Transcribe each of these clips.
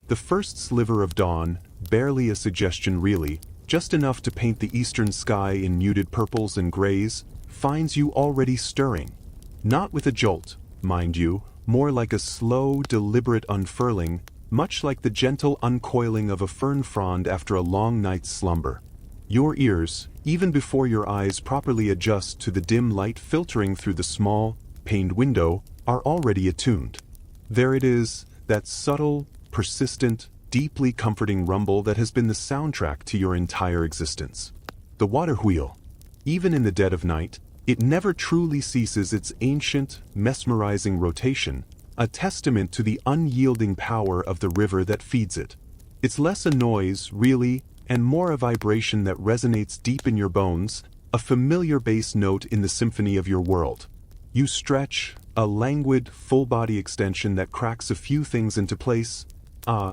The first sliver of dawn, barely a suggestion really, just enough to paint the eastern sky in muted purples and grays, finds you already stirring. Not with a jolt, mind you, more like a slow, deliberate unfurling, much like the gentle uncoiling of a fern frond after a long night's slumber. Your ears, even before your eyes properly adjust to the dim light filtering through the small, paned window, are already attuned. There it is, that subtle, persistent, deeply comforting rumble that has been the soundtrack to your entire existence. The water wheel. Even in the dead of night, it never truly ceases its ancient, mesmerizing rotation, a testament to the unyielding power of the river that feeds it. It's less a noise, really, and more a vibration that resonates deep in your bones, a familiar bass note in the symphony of your world. You stretch, a languid, full-body extension that cracks a few things into place.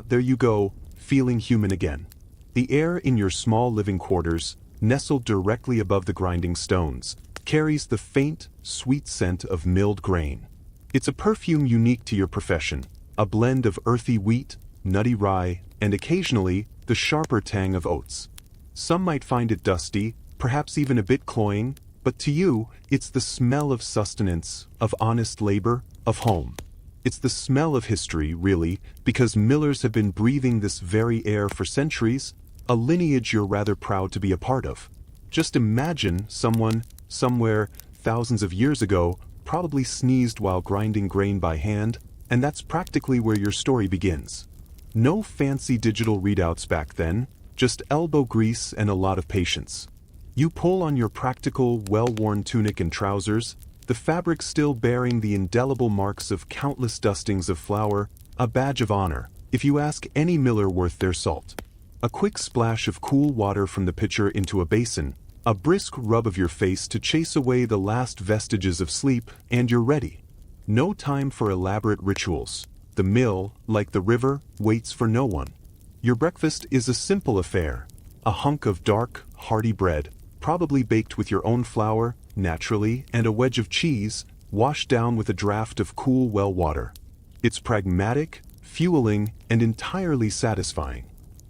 There you go, feeling human again. The air in your small living quarters, nestled directly above the grinding stones, carries the faint, sweet scent of milled grain. It's a perfume unique to your profession, a blend of earthy wheat, nutty rye, and occasionally, the sharper tang of oats. Some might find it dusty, perhaps even a bit cloying, but to you, it's the smell of sustenance, of honest labor, of home. It's the smell of history, really, because millers have been breathing this very air for centuries, a lineage you're rather proud to be a part of. Just imagine someone, somewhere, thousands of years ago, probably sneezed while grinding grain by hand, and that's practically where your story begins. No fancy digital readouts back then, just elbow grease and a lot of patience. You pull on your practical, well-worn tunic and trousers, the fabric still bearing the indelible marks of countless dustings of flour, a badge of honor, if you ask any miller worth their salt. A quick splash of cool water from the pitcher into a basin, a brisk rub of your face to chase away the last vestiges of sleep, and you're ready. No time for elaborate rituals. The mill, like the river, waits for no one. Your breakfast is a simple affair. A hunk of dark, hearty bread, probably baked with your own flour, naturally, and a wedge of cheese, washed down with a draft of cool well water. It's pragmatic, fueling, and entirely satisfying.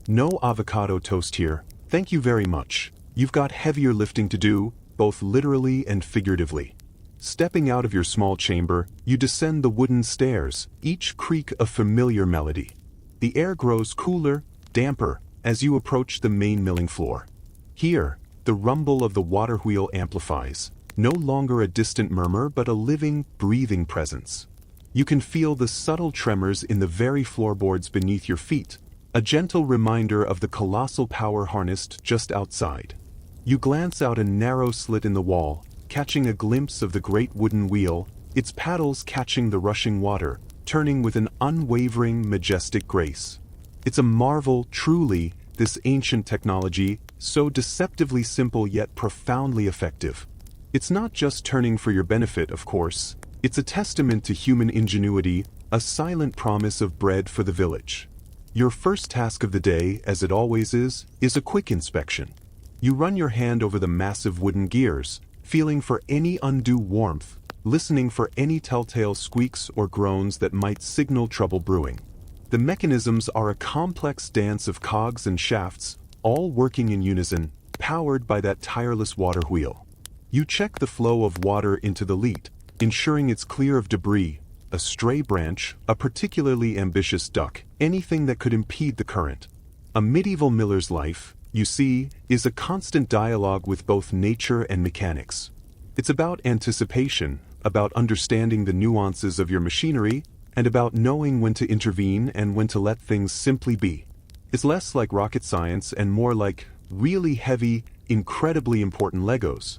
No avocado toast here, thank you very much. You've got heavier lifting to do, both literally and figuratively. Stepping out of your small chamber, you descend the wooden stairs, each creak a familiar melody. The air grows cooler, damper, as you approach the main milling floor. Here, the rumble of the water wheel amplifies, no longer a distant murmur but a living, breathing presence. You can feel the subtle tremors in the very floorboards beneath your feet, a gentle reminder of the colossal power harnessed just outside. You glance out a narrow slit in the wall, catching a glimpse of the great wooden wheel, its paddles catching the rushing water, turning with an unwavering, majestic grace. It's a marvel, truly, this ancient technology, so deceptively simple yet profoundly effective. It's not just turning for your benefit, of course. It's a testament to human ingenuity, a silent promise of bread for the village. Your first task of the day, as it always is a quick inspection. You run your hand over the massive wooden gears, feeling for any undue warmth, listening for any telltale squeaks or groans that might signal trouble brewing. The mechanisms are a complex dance of cogs and shafts, all working in unison, powered by that tireless water wheel. You check the flow of water into the leat, ensuring it's clear of debris, a stray branch, a particularly ambitious duck, anything that could impede the current. A medieval miller's life, you see, is a constant dialogue with both nature and mechanics. It's about anticipation, about understanding the nuances of your machinery, and about knowing when to intervene and when to let things simply be. It's less like rocket science and more like really heavy, incredibly important Legos.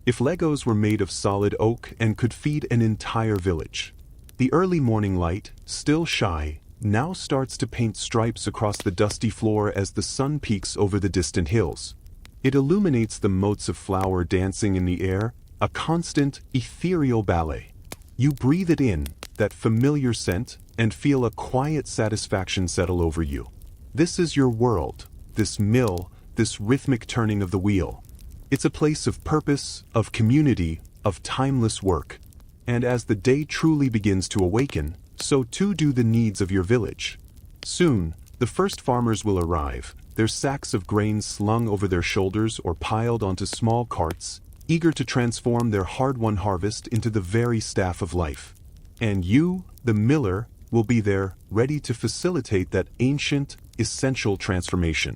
If Legos were made of solid oak and could feed an entire village. The early morning light, still shy, now starts to paint stripes across the dusty floor as the sun peeks over the distant hills. It illuminates the motes of flour dancing in the air, a constant, ethereal ballet. You breathe it in, that familiar scent, and feel a quiet satisfaction settle over you. This is your world, this mill, this rhythmic turning of the wheel. It's a place of purpose, of community, of timeless work. And as the day truly begins to awaken, so too do the needs of your village. Soon, The first farmers will arrive, their sacks of grain slung over their shoulders or piled onto small carts, eager to transform their hard-won harvest into the very staff of life. And you, the miller, will be there, ready to facilitate that ancient, essential transformation.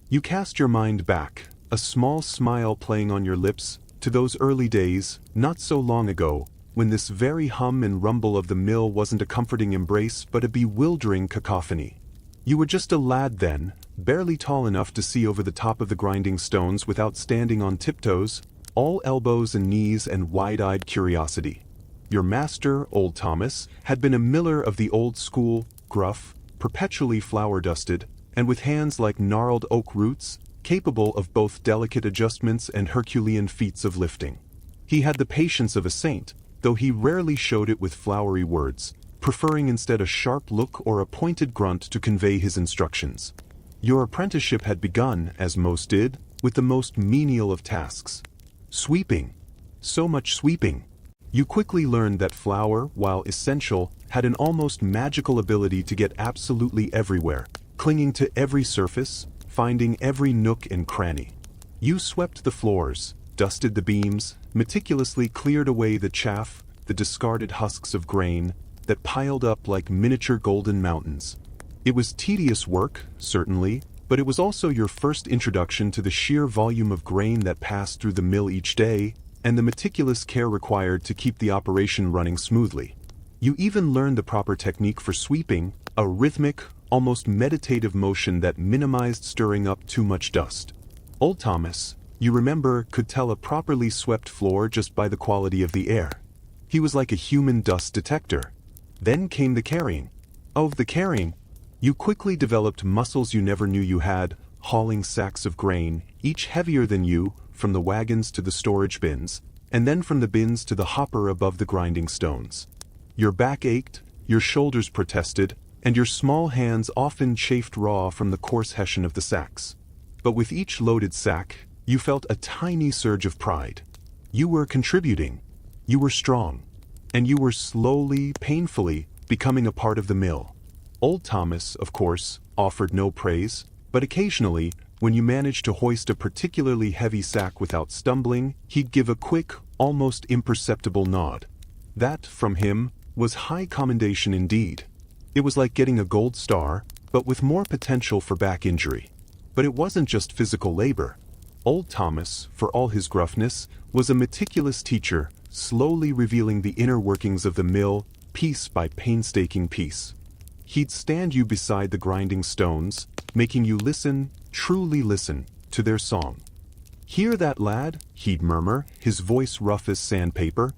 You cast your mind back, a small smile playing on your lips, to those early days, not so long ago, when this very hum and rumble of the mill wasn't a comforting embrace but a bewildering cacophony. You were just a lad then, barely tall enough to see over the top of the grinding stones without standing on tiptoes, all elbows and knees and wide-eyed curiosity. Your master, old Thomas, had been a miller of the old school, gruff, perpetually flour-dusted, and with hands like gnarled oak roots, capable of both delicate adjustments and Herculean feats of lifting. He had the patience of a saint, though he rarely showed it with flowery words, preferring instead a sharp look or a pointed grunt to convey his instructions. Your apprenticeship had begun, as most did, with the most menial of tasks. Sweeping. So much sweeping. You quickly learned that flour, while essential, had an almost magical ability to get absolutely everywhere, clinging to every surface, finding every nook and cranny. You swept the floors, dusted the beams, meticulously cleared away the chaff, the discarded husks of grain, that piled up like miniature golden mountains. It was tedious work, certainly, but it was also your first introduction to the sheer volume of grain that passed through the mill each day, and the meticulous care required to keep the operation running smoothly. You even learned the proper technique for sweeping, a rhythmic, almost meditative motion that minimized stirring up too much dust. Old Thomas, you remember, could tell a properly swept floor just by the quality of the air. He was like a human dust detector. Then came the carrying. Oh, the carrying! You quickly developed muscles you never knew you had, hauling sacks of grain, each heavier than you, from the wagons to the storage bins, and then from the bins to the hopper above the grinding stones. Your back ached, your shoulders protested, and your small hands often chafed raw from the coarse hessian of the sacks. But with each loaded sack, you felt a tiny surge of pride. You were contributing. You were strong. And you were slowly, painfully, becoming a part of the mill. Old Thomas, of course, offered no praise, but occasionally, when you managed to hoist a particularly heavy sack without stumbling, he'd give a quick, almost imperceptible nod. That, from him, was high commendation indeed. It was like getting a gold star, but with more potential for back injury. But it wasn't just physical labor. Old Thomas, for all his gruffness, was a meticulous teacher, slowly revealing the inner workings of the mill, piece by painstaking piece. He'd stand you beside the grinding stones, making you listen, truly listen, to their song. "Hear that, lad?" he'd murmur, his voice rough as sandpaper.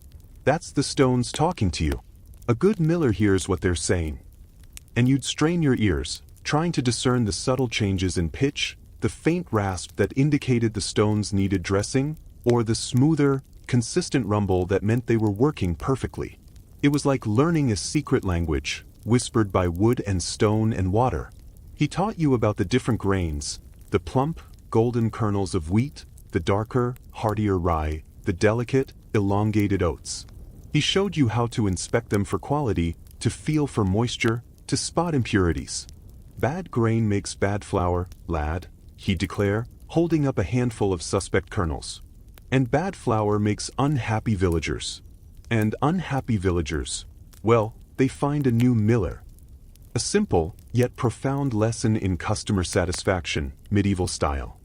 "That's the stones talking to you. A good miller hears what they're saying." And you'd strain your ears, trying to discern the subtle changes in pitch, the faint rasp that indicated the stones needed dressing, or the smoother, consistent rumble that meant they were working perfectly. It was like learning a secret language, whispered by wood and stone and water. He taught you about the different grains, the plump, golden kernels of wheat, the darker, heartier rye, the delicate, elongated oats. He showed you how to inspect them for quality, to feel for moisture, to spot impurities. "Bad grain makes bad flour, lad," he'd declare, holding up a handful of suspect kernels. "And bad flour makes unhappy villagers. And unhappy villagers, well, they find a new miller." A simple, yet profound lesson in customer satisfaction, medieval style.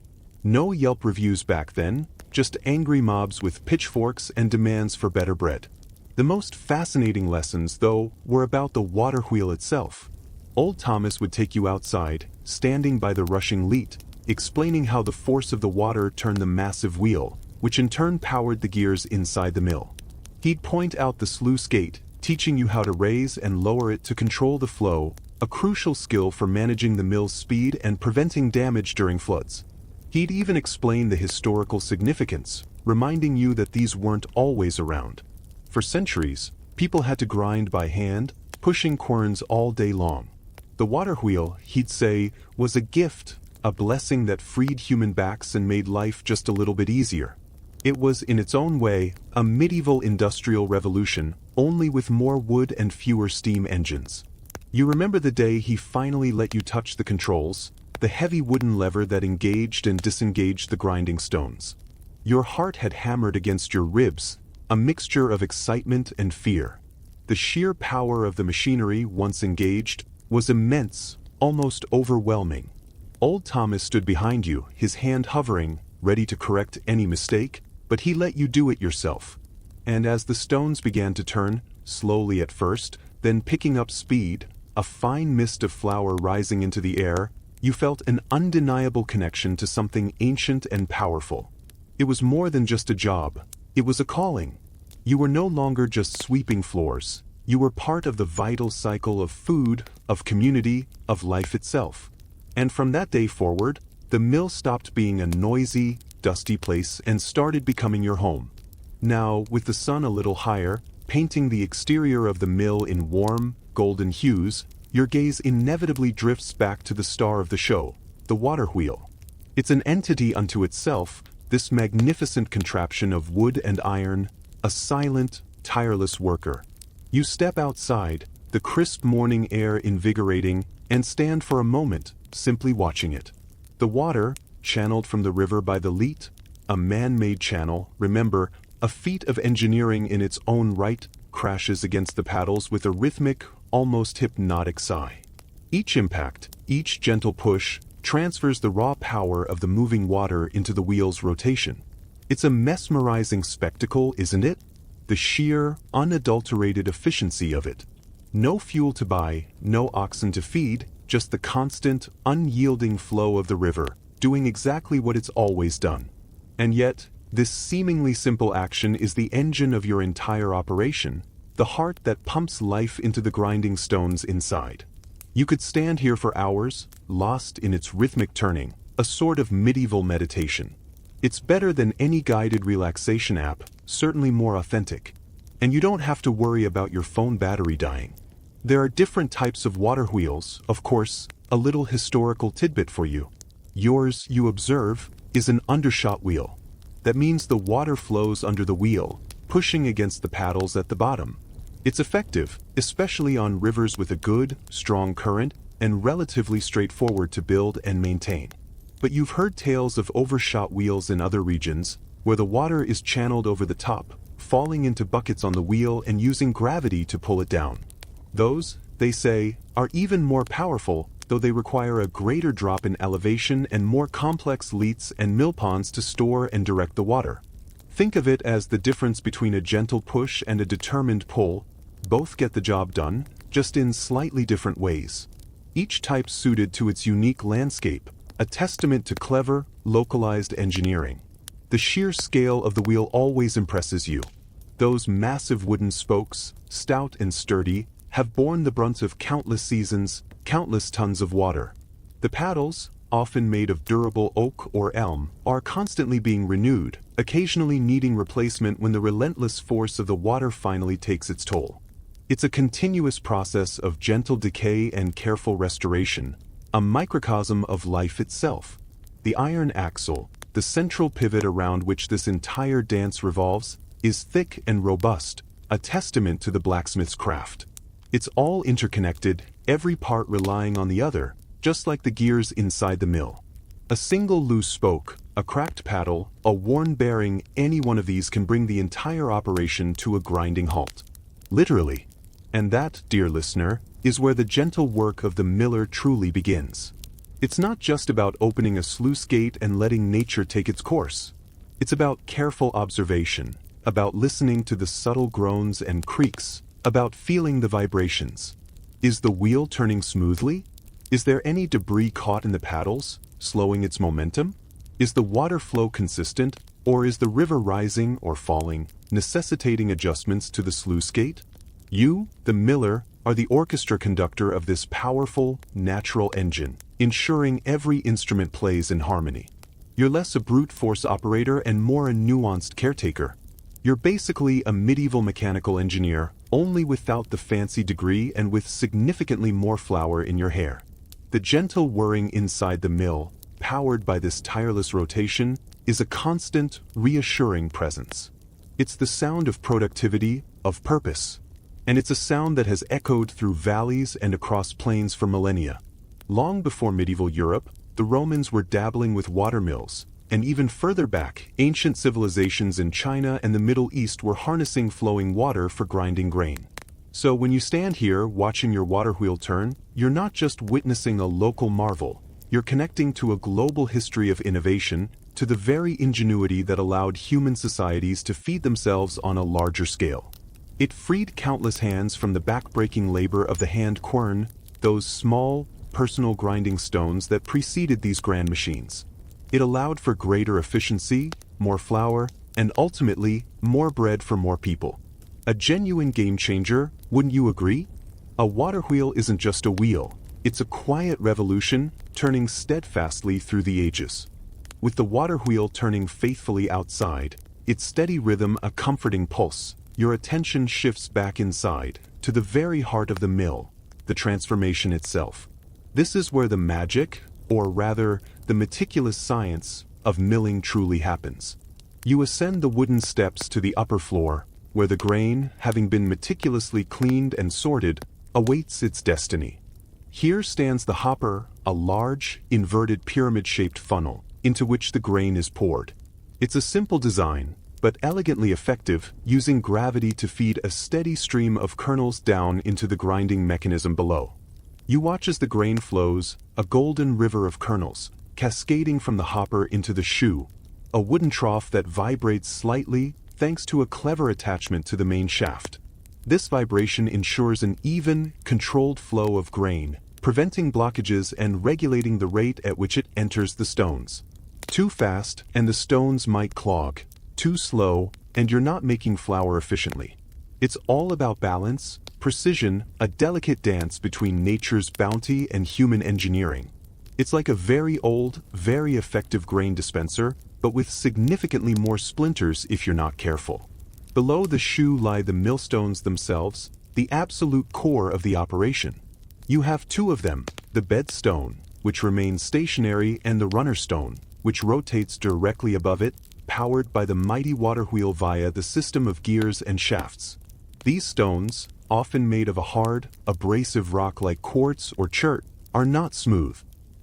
No Yelp reviews back then, just angry mobs with pitchforks and demands for better bread. The most fascinating lessons, though, were about the water wheel itself. Old Thomas would take you outside, standing by the rushing leat, explaining how the force of the water turned the massive wheel, which in turn powered the gears inside the mill. He'd point out the sluice gate, teaching you how to raise and lower it to control the flow, a crucial skill for managing the mill's speed and preventing damage during floods. He'd even explain the historical significance, reminding you that these weren't always around. For centuries, people had to grind by hand, pushing querns all day long. The water wheel, he'd say, was a gift, a blessing that freed human backs and made life just a little bit easier. It was, in its own way, a medieval industrial revolution, only with more wood and fewer steam engines. You remember the day he finally let you touch the controls, the heavy wooden lever that engaged and disengaged the grinding stones. Your heart had hammered against your ribs, a mixture of excitement and fear. The sheer power of the machinery, once engaged, was immense, almost overwhelming. Old Thomas stood behind you, his hand hovering, ready to correct any mistake, but he let you do it yourself. And as the stones began to turn, slowly at first, then picking up speed, a fine mist of flour rising into the air, you felt an undeniable connection to something ancient and powerful. It was more than just a job. It was a calling. You were no longer just sweeping floors. You were part of the vital cycle of food, of community, of life itself. And from that day forward, the mill stopped being a noisy, dusty place and started becoming your home. Now, with the sun a little higher, painting the exterior of the mill in warm, golden hues, your gaze inevitably drifts back to the star of the show, the water wheel. It's an entity unto itself, this magnificent contraption of wood and iron, a silent, tireless worker. You step outside, the crisp morning air invigorating, and stand for a moment, simply watching it. The water, channeled from the river by the Leet, a man-made channel, remember, a feat of engineering in its own right, crashes against the paddles with a rhythmic, almost hypnotic sigh. Each impact, each gentle push, transfers the raw power of the moving water into the wheel's rotation. It's a mesmerizing spectacle, isn't it? The sheer, unadulterated efficiency of it. No fuel to buy, no oxen to feed, just the constant, unyielding flow of the river, doing exactly what it's always done. And yet, this seemingly simple action is the engine of your entire operation, the heart that pumps life into the grinding stones inside. You could stand here for hours, lost in its rhythmic turning, a sort of medieval meditation. It's better than any guided relaxation app, certainly more authentic. And you don't have to worry about your phone battery dying. There are different types of water wheels, of course, a little historical tidbit for you. Yours, you observe, is an undershot wheel. That means the water flows under the wheel, pushing against the paddles at the bottom. It's effective, especially on rivers with a good, strong current, and relatively straightforward to build and maintain. But you've heard tales of overshot wheels in other regions, where the water is channeled over the top, falling into buckets on the wheel and using gravity to pull it down. Those, they say, are even more powerful, though they require a greater drop in elevation and more complex leats and millponds to store and direct the water. Think of it as the difference between a gentle push and a determined pull. Both get the job done, just in slightly different ways. Each type suited to its unique landscape, a testament to clever, localized engineering. The sheer scale of the wheel always impresses you. Those massive wooden spokes, stout and sturdy, have borne the brunt of countless seasons, countless tons of water. The paddles, often made of durable oak or elm, are constantly being renewed, occasionally needing replacement when the relentless force of the water finally takes its toll. It's a continuous process of gentle decay and careful restoration, a microcosm of life itself. The iron axle, the central pivot around which this entire dance revolves, is thick and robust, a testament to the blacksmith's craft. It's all interconnected, every part relying on the other, just like the gears inside the mill. A single loose spoke, a cracked paddle, a worn bearing, any one of these can bring the entire operation to a grinding halt. Literally. And that, dear listener, is where the gentle work of the miller truly begins. It's not just about opening a sluice gate and letting nature take its course. It's about careful observation, about listening to the subtle groans and creaks, about feeling the vibrations. Is the wheel turning smoothly? Is there any debris caught in the paddles, slowing its momentum? Is the water flow consistent, or is the river rising or falling, necessitating adjustments to the sluice gate? You, the miller, are the orchestra conductor of this powerful, natural engine, ensuring every instrument plays in harmony. You're less a brute force operator and more a nuanced caretaker. You're basically a medieval mechanical engineer, only without the fancy degree and with significantly more flour in your hair. The gentle whirring inside the mill, powered by this tireless rotation, is a constant, reassuring presence. It's the sound of productivity, of purpose. and it's a sound that has echoed through valleys and across plains for millennia. Long before medieval Europe, the Romans were dabbling with watermills, and even further back, ancient civilizations in China and the Middle East were harnessing flowing water for grinding grain. So when you stand here watching your water wheel turn, you're not just witnessing a local marvel, you're connecting to a global history of innovation, to the very ingenuity that allowed human societies to feed themselves on a larger scale. It freed countless hands from the back-breaking labor of the hand quern, those small, personal grinding stones that preceded these grand machines. It allowed for greater efficiency, more flour, and ultimately, more bread for more people. A genuine game changer, wouldn't you agree? A water wheel isn't just a wheel, it's a quiet revolution, turning steadfastly through the ages. With the water wheel turning faithfully outside, its steady rhythm a comforting pulse, your attention shifts back inside, to the very heart of the mill, the transformation itself. This is where the magic, or rather, the meticulous science, of milling truly happens. You ascend the wooden steps to the upper floor, where the grain, having been meticulously cleaned and sorted, awaits its destiny. Here stands the hopper, a large, inverted pyramid-shaped funnel, into which the grain is poured. It's a simple design, but elegantly effective, using gravity to feed a steady stream of kernels down into the grinding mechanism below. You watch as the grain flows, a golden river of kernels, cascading from the hopper into the shoe, a wooden trough that vibrates slightly thanks to a clever attachment to the main shaft. This vibration ensures an even, controlled flow of grain, preventing blockages and regulating the rate at which it enters the stones. Too fast, and the stones might clog. Too slow, and you're not making flour efficiently. It's all about balance, precision, a delicate dance between nature's bounty and human engineering. It's like a very old, very effective grain dispenser, but with significantly more splinters if you're not careful. Below the shoe lie the millstones themselves, the absolute core of the operation. You have two of them, the bed stone, which remains stationary, and the runner stone, which rotates directly above it, powered by the mighty water wheel via the system of gears and shafts. These stones, often made of a hard, abrasive rock like quartz or chert, are not smooth.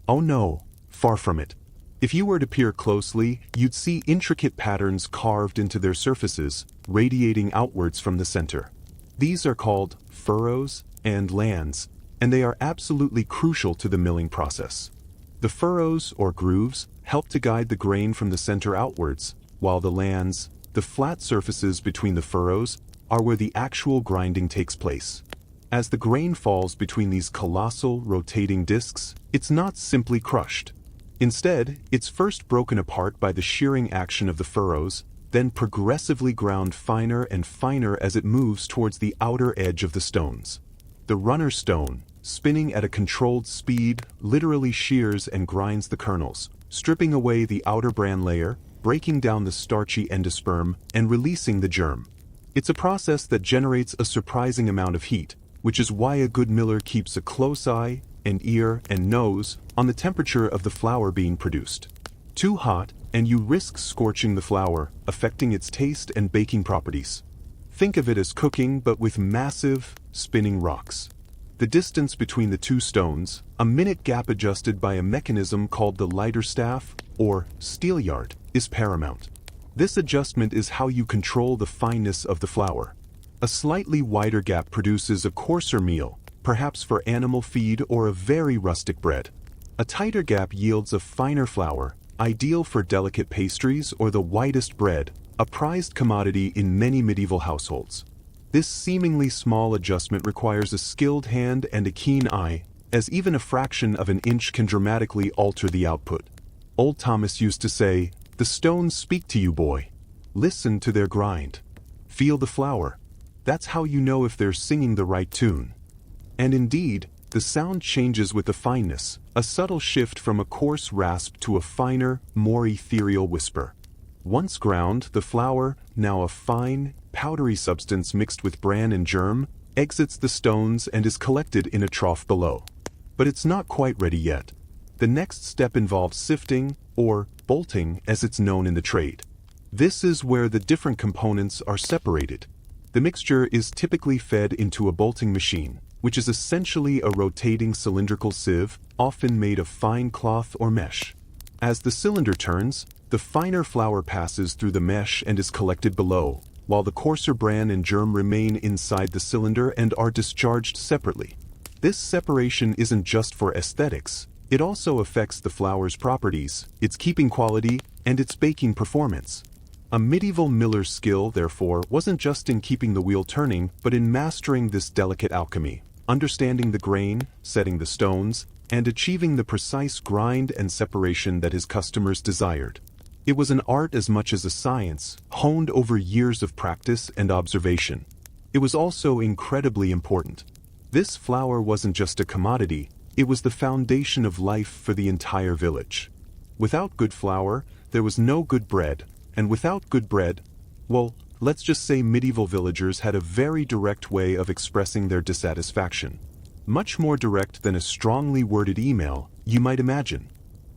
Oh no, far from it. If you were to peer closely, you'd see intricate patterns carved into their surfaces, radiating outwards from the center. These are called furrows and lands, and they are absolutely crucial to the milling process. The furrows, or grooves, help to guide the grain from the center outwards, while the lands, the flat surfaces between the furrows, are where the actual grinding takes place. As the grain falls between these colossal, rotating discs, it's not simply crushed. Instead, it's first broken apart by the shearing action of the furrows, then progressively ground finer and finer as it moves towards the outer edge of the stones. The runner stone, spinning at a controlled speed, literally shears and grinds the kernels, stripping away the outer bran layer, breaking down the starchy endosperm, and releasing the germ. It's a process that generates a surprising amount of heat, which is why a good miller keeps a close eye, an ear, and nose on the temperature of the flour being produced. Too hot, and you risk scorching the flour, affecting its taste and baking properties. Think of it as cooking, but with massive, spinning rocks. The distance between the two stones, a minute gap adjusted by a mechanism called the lighter staff, or steelyard, is paramount. This adjustment is how you control the fineness of the flour. A slightly wider gap produces a coarser meal, perhaps for animal feed or a very rustic bread. A tighter gap yields a finer flour, ideal for delicate pastries or the whitest bread, a prized commodity in many medieval households. This seemingly small adjustment requires a skilled hand and a keen eye, as even a fraction of an inch can dramatically alter the output. Old Thomas used to say, "The stones speak to you, boy. Listen to their grind. Feel the flour. That's how you know if they're singing the right tune." And indeed, the sound changes with the fineness, a subtle shift from a coarse rasp to a finer, more ethereal whisper. Once ground, the flour, now a fine, powdery substance mixed with bran and germ, exits the stones and is collected in a trough below. But it's not quite ready yet. The next step involves sifting, or bolting as it's known in the trade. This is where the different components are separated. The mixture is typically fed into a bolting machine, which is essentially a rotating cylindrical sieve, often made of fine cloth or mesh. As the cylinder turns, the finer flour passes through the mesh and is collected below, while the coarser bran and germ remain inside the cylinder and are discharged separately. This separation isn't just for aesthetics, it also affects the flour's properties, its keeping quality, and its baking performance. A medieval miller's skill, therefore, wasn't just in keeping the wheel turning, but in mastering this delicate alchemy, understanding the grain, setting the stones, and achieving the precise grind and separation that his customers desired. It was an art as much as a science, honed over years of practice and observation. It was also incredibly important. This flour wasn't just a commodity, it was the foundation of life for the entire village. Without good flour, there was no good bread, and without good bread, well, let's just say medieval villagers had a very direct way of expressing their dissatisfaction. Much more direct than a strongly worded email, you might imagine.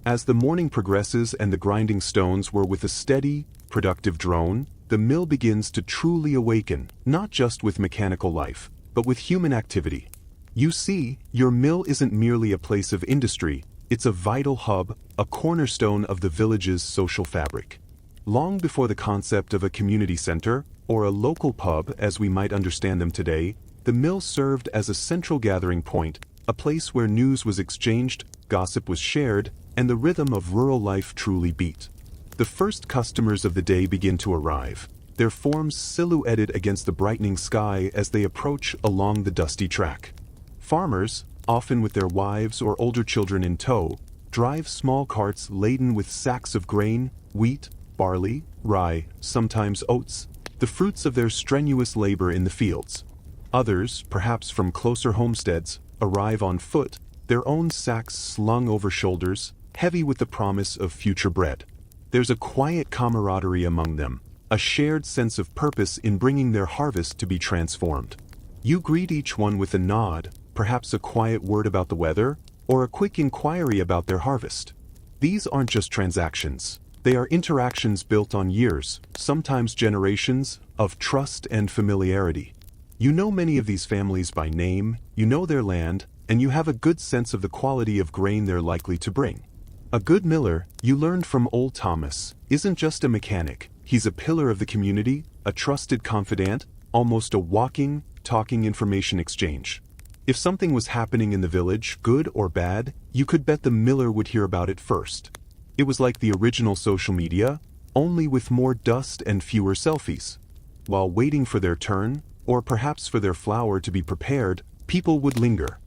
As the morning progresses and the grinding stones were with a steady, productive drone, the mill begins to truly awaken, not just with mechanical life, but with human activity. You see, your mill isn't merely a place of industry, it's a vital hub, a cornerstone of the village's social fabric. Long before the concept of a community center, or a local pub as we might understand them today, the mill served as a central gathering point, a place where news was exchanged, gossip was shared, and the rhythm of rural life truly beat. The first customers of the day begin to arrive, their forms silhouetted against the brightening sky as they approach along the dusty track. Farmers, often with their wives or older children in tow, drive small carts laden with sacks of grain, wheat, barley, rye, sometimes oats, the fruits of their strenuous labor in the fields. Others, perhaps from closer homesteads, arrive on foot, their own sacks slung over shoulders, heavy with the promise of future bread. There's a quiet camaraderie among them, a shared sense of purpose in bringing their harvest to be transformed. You greet each one with a nod, perhaps a quiet word about the weather, or a quick inquiry about their harvest. These aren't just transactions. They are interactions built on years, sometimes generations, of trust and familiarity. You know many of these families by name, you know their land, and you have a good sense of the quality of grain they're likely to bring. A good miller, you learned from old Thomas, isn't just a mechanic, he's a pillar of the community, a trusted confidant, almost a walking, talking information exchange. If something was happening in the village, good or bad, you could bet the miller would hear about it first. It was like the original social media, only with more dust and fewer selfies. While waiting for their turn, or perhaps for their flour to be prepared, people would linger.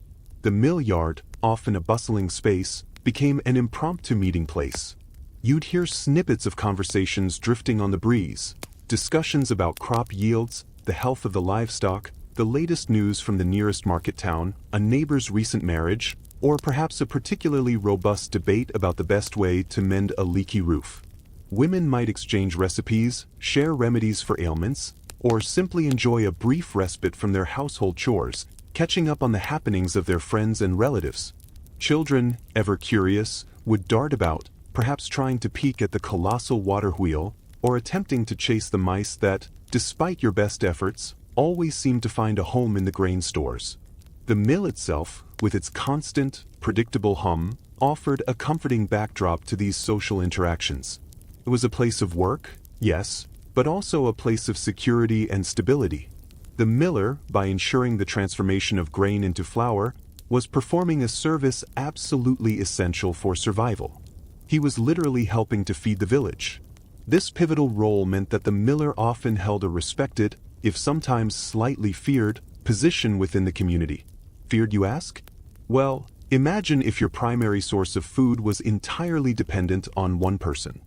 The mill yard, often a bustling space, became an impromptu meeting place. You'd hear snippets of conversations drifting on the breeze, discussions about crop yields, the health of the livestock, the latest news from the nearest market town, a neighbor's recent marriage, or perhaps a particularly robust debate about the best way to mend a leaky roof. Women might exchange recipes, share remedies for ailments, or simply enjoy a brief respite from their household chores, catching up on the happenings of their friends and relatives. Children, ever curious, would dart about, perhaps trying to peek at the colossal water wheel, or attempting to chase the mice that, despite your best efforts, always seem to find a home in the grain stores. The mill itself, with its constant, predictable hum, offered a comforting backdrop to these social interactions. It was a place of work, yes, but also a place of security and stability. The miller, by ensuring the transformation of grain into flour, was performing a service absolutely essential for survival. He was literally helping to feed the village. This pivotal role meant that the miller often held a respected, if sometimes slightly feared, position within the community. Feared, you ask? Well, imagine if your primary source of food was entirely dependent on one person.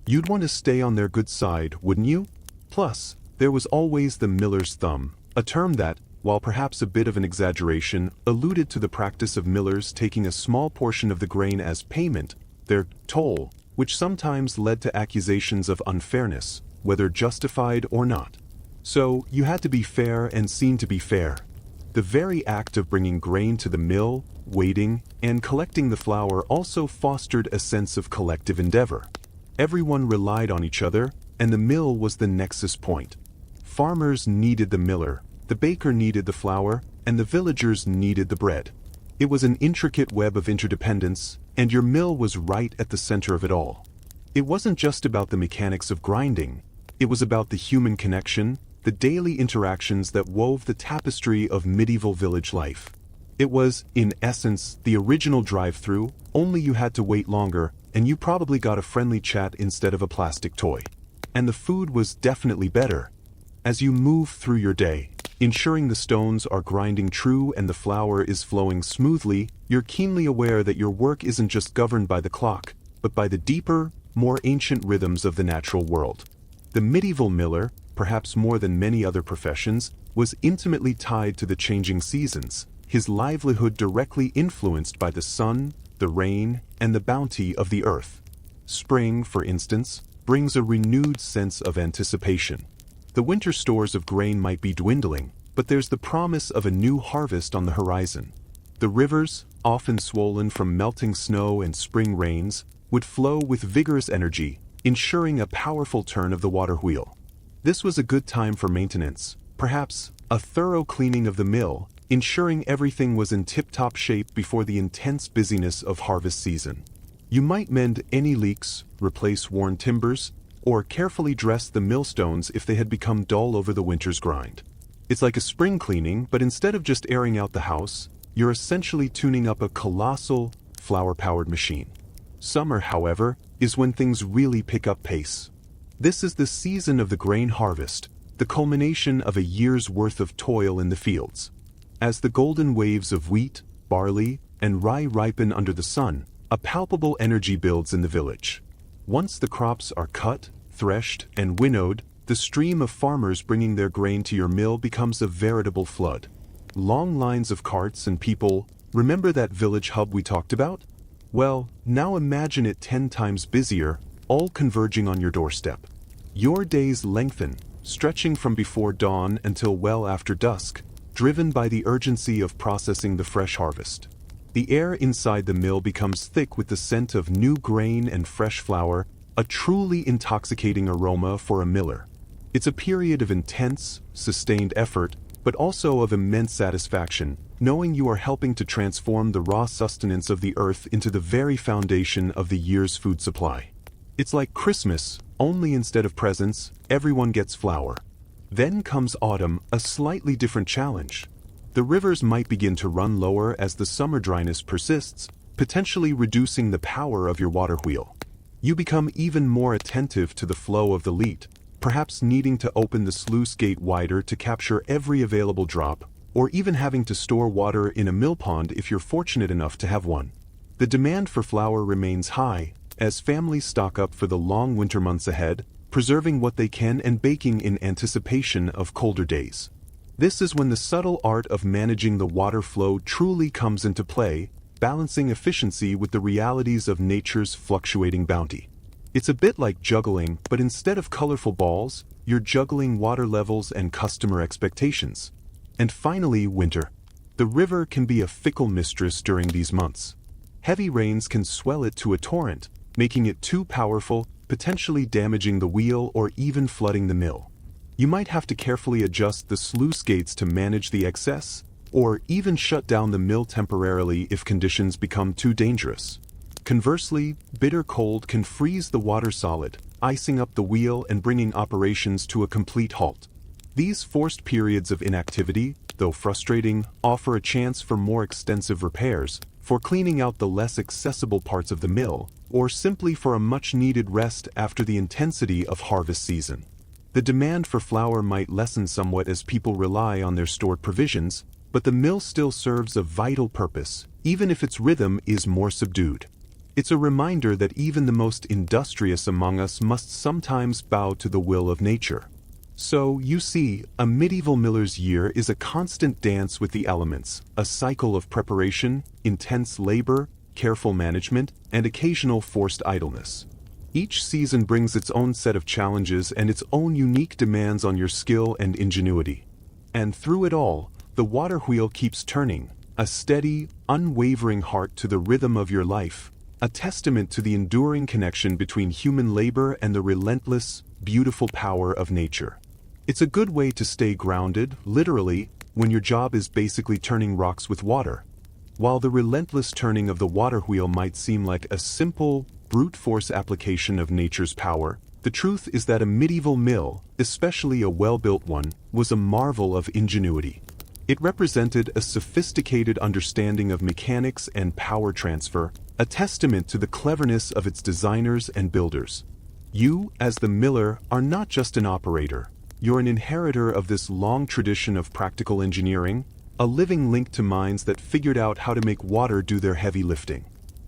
You'd want to stay on their good side, wouldn't you? Plus, there was always the miller's thumb, a term that, while perhaps a bit of an exaggeration, alluded to the practice of millers taking a small portion of the grain as payment, their toll, which sometimes led to accusations of unfairness, whether justified or not. So, you had to be fair and seen to be fair. The very act of bringing grain to the mill, waiting, and collecting the flour also fostered a sense of collective endeavor. Everyone relied on each other, and the mill was the nexus point. farmers needed the miller, the baker needed the flour, and the villagers needed the bread. It was an intricate web of interdependence, and your mill was right at the center of it all. It wasn't just about the mechanics of grinding, it was about the human connection, the daily interactions that wove the tapestry of medieval village life. It was, in essence, the original drive-through, only you had to wait longer, and you probably got a friendly chat instead of a plastic toy. And the food was definitely better. As you move through your day, ensuring the stones are grinding true and the flour is flowing smoothly, you're keenly aware that your work isn't just governed by the clock, but by the deeper, more ancient rhythms of the natural world. The medieval miller, perhaps more than many other professions, was intimately tied to the changing seasons, his livelihood directly influenced by the sun, the rain, and the bounty of the earth. Spring, for instance, brings a renewed sense of anticipation. The winter stores of grain might be dwindling, but there's the promise of a new harvest on the horizon. The rivers, often swollen from melting snow and spring rains, would flow with vigorous energy, ensuring a powerful turn of the water wheel. This was a good time for maintenance, perhaps a thorough cleaning of the mill, ensuring everything was in tip-top shape before the intense busyness of harvest season. You might mend any leaks, replace worn timbers, or carefully dress the millstones if they had become dull over the winter's grind. It's like a spring cleaning, but instead of just airing out the house, you're essentially tuning up a colossal, flour-powered machine. Summer, however, is when things really pick up pace. This is the season of the grain harvest, the culmination of a year's worth of toil in the fields. As the golden waves of wheat, barley, and rye ripen under the sun, a palpable energy builds in the village. Once the crops are cut, threshed, and winnowed, the stream of farmers bringing their grain to your mill becomes a veritable flood. Long lines of carts and people, remember that village hub we talked about? Well, now imagine it 10 times busier, all converging on your doorstep. Your days lengthen, stretching from before dawn until well after dusk, driven by the urgency of processing the fresh harvest. The air inside the mill becomes thick with the scent of new grain and fresh flour, a truly intoxicating aroma for a miller. It's a period of intense, sustained effort, but also of immense satisfaction, knowing you are helping to transform the raw sustenance of the earth into the very foundation of the year's food supply. It's like Christmas, only instead of presents, everyone gets flour. Then comes autumn, a slightly different challenge. The rivers might begin to run lower as the summer dryness persists, potentially reducing the power of your water wheel. You become even more attentive to the flow of the leat, perhaps needing to open the sluice gate wider to capture every available drop, or even having to store water in a mill pond if you're fortunate enough to have one. The demand for flour remains high, as families stock up for the long winter months ahead, preserving what they can and baking in anticipation of colder days. This is when the subtle art of managing the water flow truly comes into play, balancing efficiency with the realities of nature's fluctuating bounty. It's a bit like juggling, but instead of colorful balls, you're juggling water levels and customer expectations. And finally, winter. The river can be a fickle mistress during these months. Heavy rains can swell it to a torrent, making it too powerful, potentially damaging the wheel or even flooding the mill. You might have to carefully adjust the sluice gates to manage the excess, or even shut down the mill temporarily if conditions become too dangerous. Conversely, bitter cold can freeze the water solid, icing up the wheel and bringing operations to a complete halt. These forced periods of inactivity, though frustrating, offer a chance for more extensive repairs, for cleaning out the less accessible parts of the mill, or simply for a much-needed rest after the intensity of harvest season. The demand for flour might lessen somewhat as people rely on their stored provisions, but the mill still serves a vital purpose, even if its rhythm is more subdued. It's a reminder that even the most industrious among us must sometimes bow to the will of nature. So, you see, a medieval miller's year is a constant dance with the elements, a cycle of preparation, intense labor, careful management, and occasional forced idleness. Each season brings its own set of challenges and its own unique demands on your skill and ingenuity. And through it all, the water wheel keeps turning, a steady, unwavering heart to the rhythm of your life, a testament to the enduring connection between human labor and the relentless, beautiful power of nature. It's a good way to stay grounded, literally, when your job is basically turning rocks with water. While the relentless turning of the water wheel might seem like a simple, brute force application of nature's power, the truth is that a medieval mill, especially a well-built one, was a marvel of ingenuity. It represented a sophisticated understanding of mechanics and power transfer, a testament to the cleverness of its designers and builders. You, as the miller, are not just an operator. You're an inheritor of this long tradition of practical engineering, a living link to minds that figured out how to make water do their heavy lifting.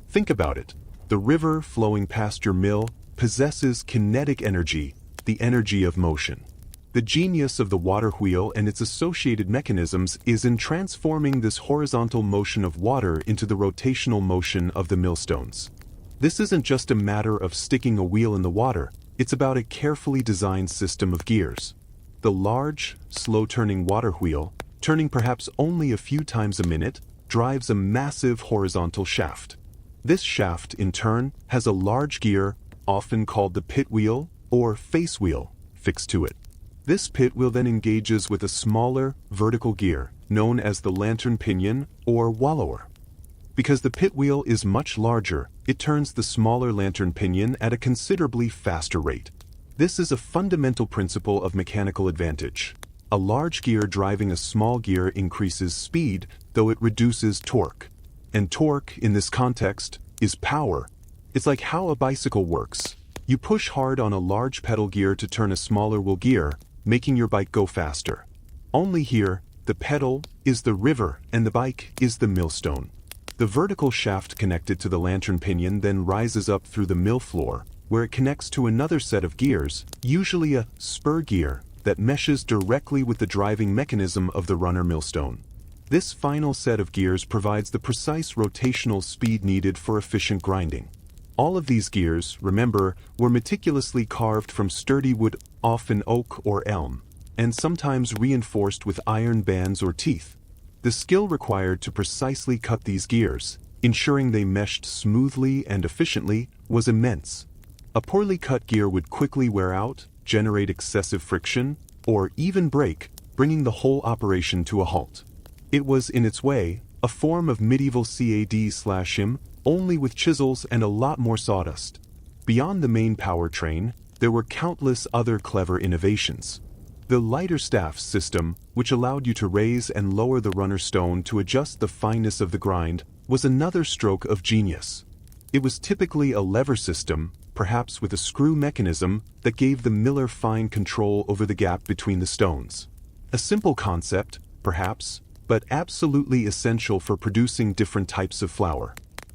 Think about it. The river flowing past your mill possesses kinetic energy, the energy of motion. The genius of the water wheel and its associated mechanisms is in transforming this horizontal motion of water into the rotational motion of the millstones. This isn't just a matter of sticking a wheel in the water, it's about a carefully designed system of gears. The large, slow-turning water wheel, turning perhaps only a few times a minute, drives a massive horizontal shaft. This shaft, in turn, has a large gear, often called the pit wheel or face wheel, fixed to it. This pit wheel then engages with a smaller, vertical gear, known as the lantern pinion or wallower. Because the pit wheel is much larger, it turns the smaller lantern pinion at a considerably faster rate. This is a fundamental principle of mechanical advantage. A large gear driving a small gear increases speed, though it reduces torque. And torque, in this context, is power. It's like how a bicycle works. You push hard on a large pedal gear to turn a smaller wheel gear, making your bike go faster. Only here, the pedal is the river and the bike is the millstone. The vertical shaft connected to the lantern pinion then rises up through the mill floor, where it connects to another set of gears, usually a spur gear, that meshes directly with the driving mechanism of the runner millstone. This final set of gears provides the precise rotational speed needed for efficient grinding. All of these gears, remember, were meticulously carved from sturdy wood, often oak or elm, and sometimes reinforced with iron bands or teeth. The skill required to precisely cut these gears, ensuring they meshed smoothly and efficiently, was immense. A poorly cut gear would quickly wear out, generate excessive friction, or even break, bringing the whole operation to a halt. It was, in its way, a form of medieval CAD/IM, only with chisels and a lot more sawdust. Beyond the main powertrain, there were countless other clever innovations. The lighter staff system, which allowed you to raise and lower the runner stone to adjust the fineness of the grind, was another stroke of genius. It was typically a lever system, perhaps with a screw mechanism, that gave the miller fine control over the gap between the stones. A simple concept, perhaps, but absolutely essential for producing different types of flour.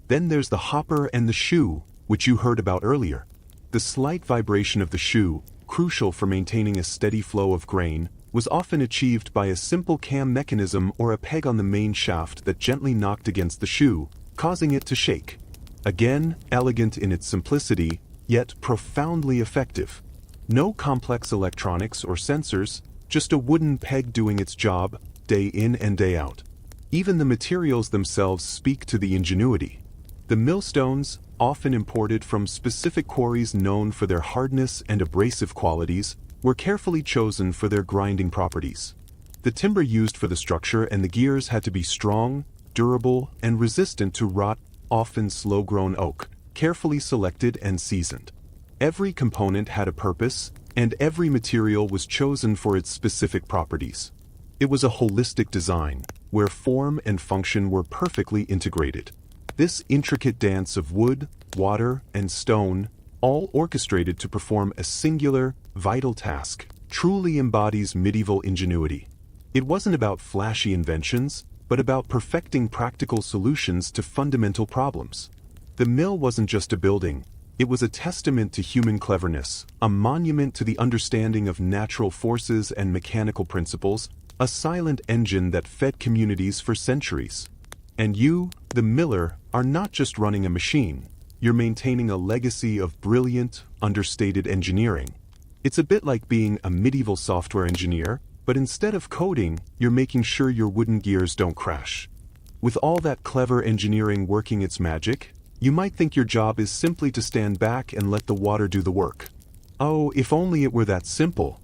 Then there's the hopper and the shoe, which you heard about earlier. The slight vibration of the shoe, crucial for maintaining a steady flow of grain, was often achieved by a simple cam mechanism or a peg on the main shaft that gently knocked against the shoe, causing it to shake. Again, elegant in its simplicity, yet profoundly effective. No complex electronics or sensors, just a wooden peg doing its job, day in and day out. Even the materials themselves speak to the ingenuity. The millstones, often imported from specific quarries known for their hardness and abrasive qualities, were carefully chosen for their grinding properties. The timber used for the structure and the gears had to be strong, durable, and resistant to rot, often slow-grown oak, carefully selected and seasoned. Every component had a purpose, and every material was chosen for its specific properties. It was a holistic design, where form and function were perfectly integrated. This intricate dance of wood, water, and stone, all orchestrated to perform a singular, vital task, truly embodies medieval ingenuity. It wasn't about flashy inventions, but about perfecting practical solutions to fundamental problems. The mill wasn't just a building, it was a testament to human cleverness, a monument to the understanding of natural forces and mechanical principles, a silent engine that fed communities for centuries. And you, the miller, are not just running a machine, you're maintaining a legacy of brilliant, understated engineering. It's a bit like being a medieval software engineer, but instead of coding, you're making sure your wooden gears don't crash. With all that clever engineering working its magic, you might think your job is simply to stand back and let the water do the work. Oh, if only it were that simple.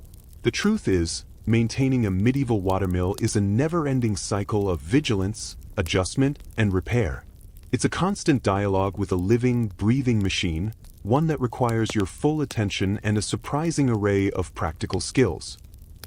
The truth is, maintaining a medieval watermill is a never-ending cycle of vigilance, adjustment, and repair. It's a constant dialogue with a living, breathing machine, one that requires your full attention and a surprising array of practical skills.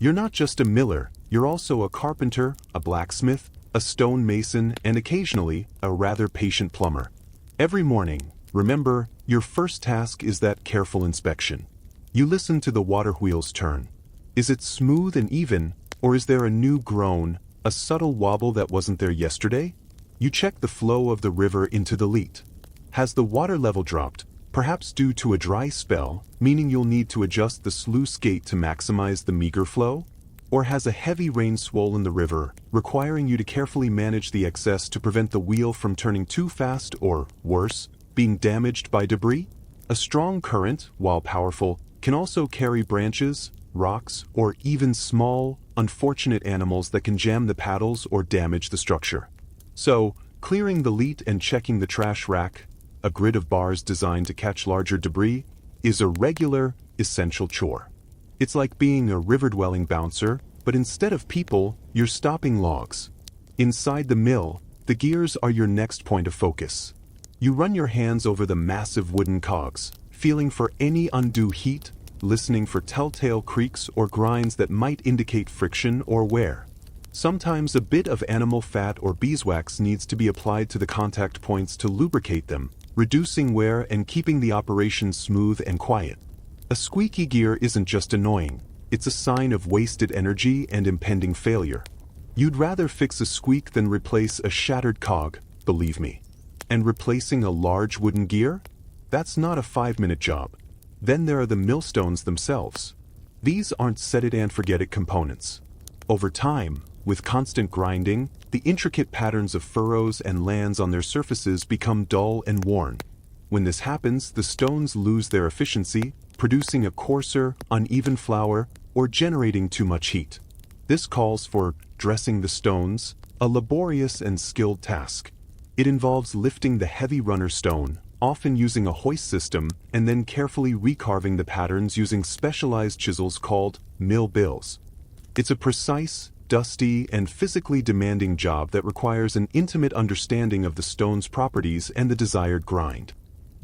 You're not just a miller, you're also a carpenter, a blacksmith, a stone mason, and occasionally, a rather patient plumber. Every morning, remember, your first task is that careful inspection. You listen to the water wheels turn. Is it smooth and even, or is there a new groan, a subtle wobble that wasn't there yesterday? You check the flow of the river into the Leet. Has the water level dropped, perhaps due to a dry spell, meaning you'll need to adjust the sluice gate to maximize the meager flow? Or has a heavy rain swollen the river, requiring you to carefully manage the excess to prevent the wheel from turning too fast or, worse, being damaged by debris? A strong current, while powerful, can also carry branches, rocks, or even small, unfortunate animals that can jam the paddles or damage the structure. So, clearing the Leet and checking the trash rack, a grid of bars designed to catch larger debris, is a regular, essential chore. It's like being a river-dwelling bouncer, but instead of people, you're stopping logs. Inside the mill, the gears are your next point of focus. You run your hands over the massive wooden cogs, feeling for any undue heat, listening for telltale creaks or grinds that might indicate friction or wear. Sometimes a bit of animal fat or beeswax needs to be applied to the contact points to lubricate them, reducing wear and keeping the operation smooth and quiet. A squeaky gear isn't just annoying, it's a sign of wasted energy and impending failure. You'd rather fix a squeak than replace a shattered cog, believe me. And replacing a large wooden gear? That's not a 5-minute job. Then there are the millstones themselves. These aren't set-it-and-forget-it components. Over time, with constant grinding, the intricate patterns of furrows and lands on their surfaces become dull and worn. When this happens, the stones lose their efficiency, producing a coarser, uneven flour, or generating too much heat. This calls for dressing the stones, a laborious and skilled task. It involves lifting the heavy runner stone, often using a hoist system, and then carefully recarving the patterns using specialized chisels called mill bills. It's a precise, dusty, and physically demanding job that requires an intimate understanding of the stone's properties and the desired grind.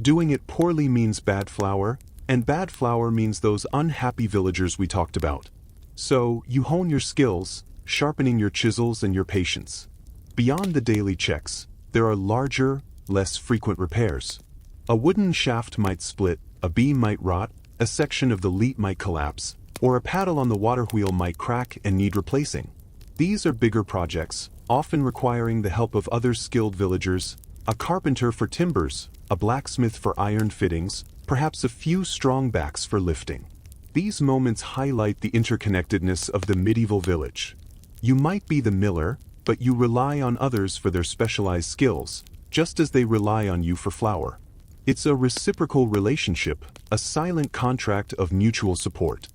Doing it poorly means bad flour, and bad flour means those unhappy villagers we talked about. So, you hone your skills, sharpening your chisels and your patience. Beyond the daily checks, there are larger, less frequent repairs. A wooden shaft might split, a beam might rot, a section of the Leet might collapse, or a paddle on the water wheel might crack and need replacing. These are bigger projects, often requiring the help of other skilled villagers, a carpenter for timbers, a blacksmith for iron fittings, perhaps a few strong backs for lifting. These moments highlight the interconnectedness of the medieval village. You might be the miller, but you rely on others for their specialized skills, just as they rely on you for flour. It's a reciprocal relationship, a silent contract of mutual support.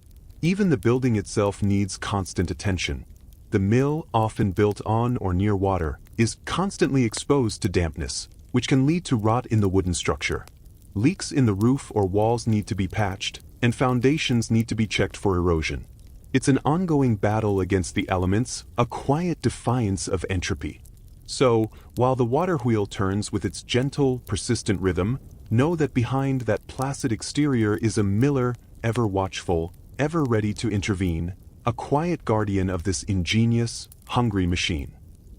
Even the building itself needs constant attention. The mill, often built on or near water, is constantly exposed to dampness, which can lead to rot in the wooden structure. Leaks in the roof or walls need to be patched, and foundations need to be checked for erosion. It's an ongoing battle against the elements, a quiet defiance of entropy. So, while the water wheel turns with its gentle, persistent rhythm, know that behind that placid exterior is a miller, ever watchful, ever ready to intervene, a quiet guardian of this ingenious, hungry machine.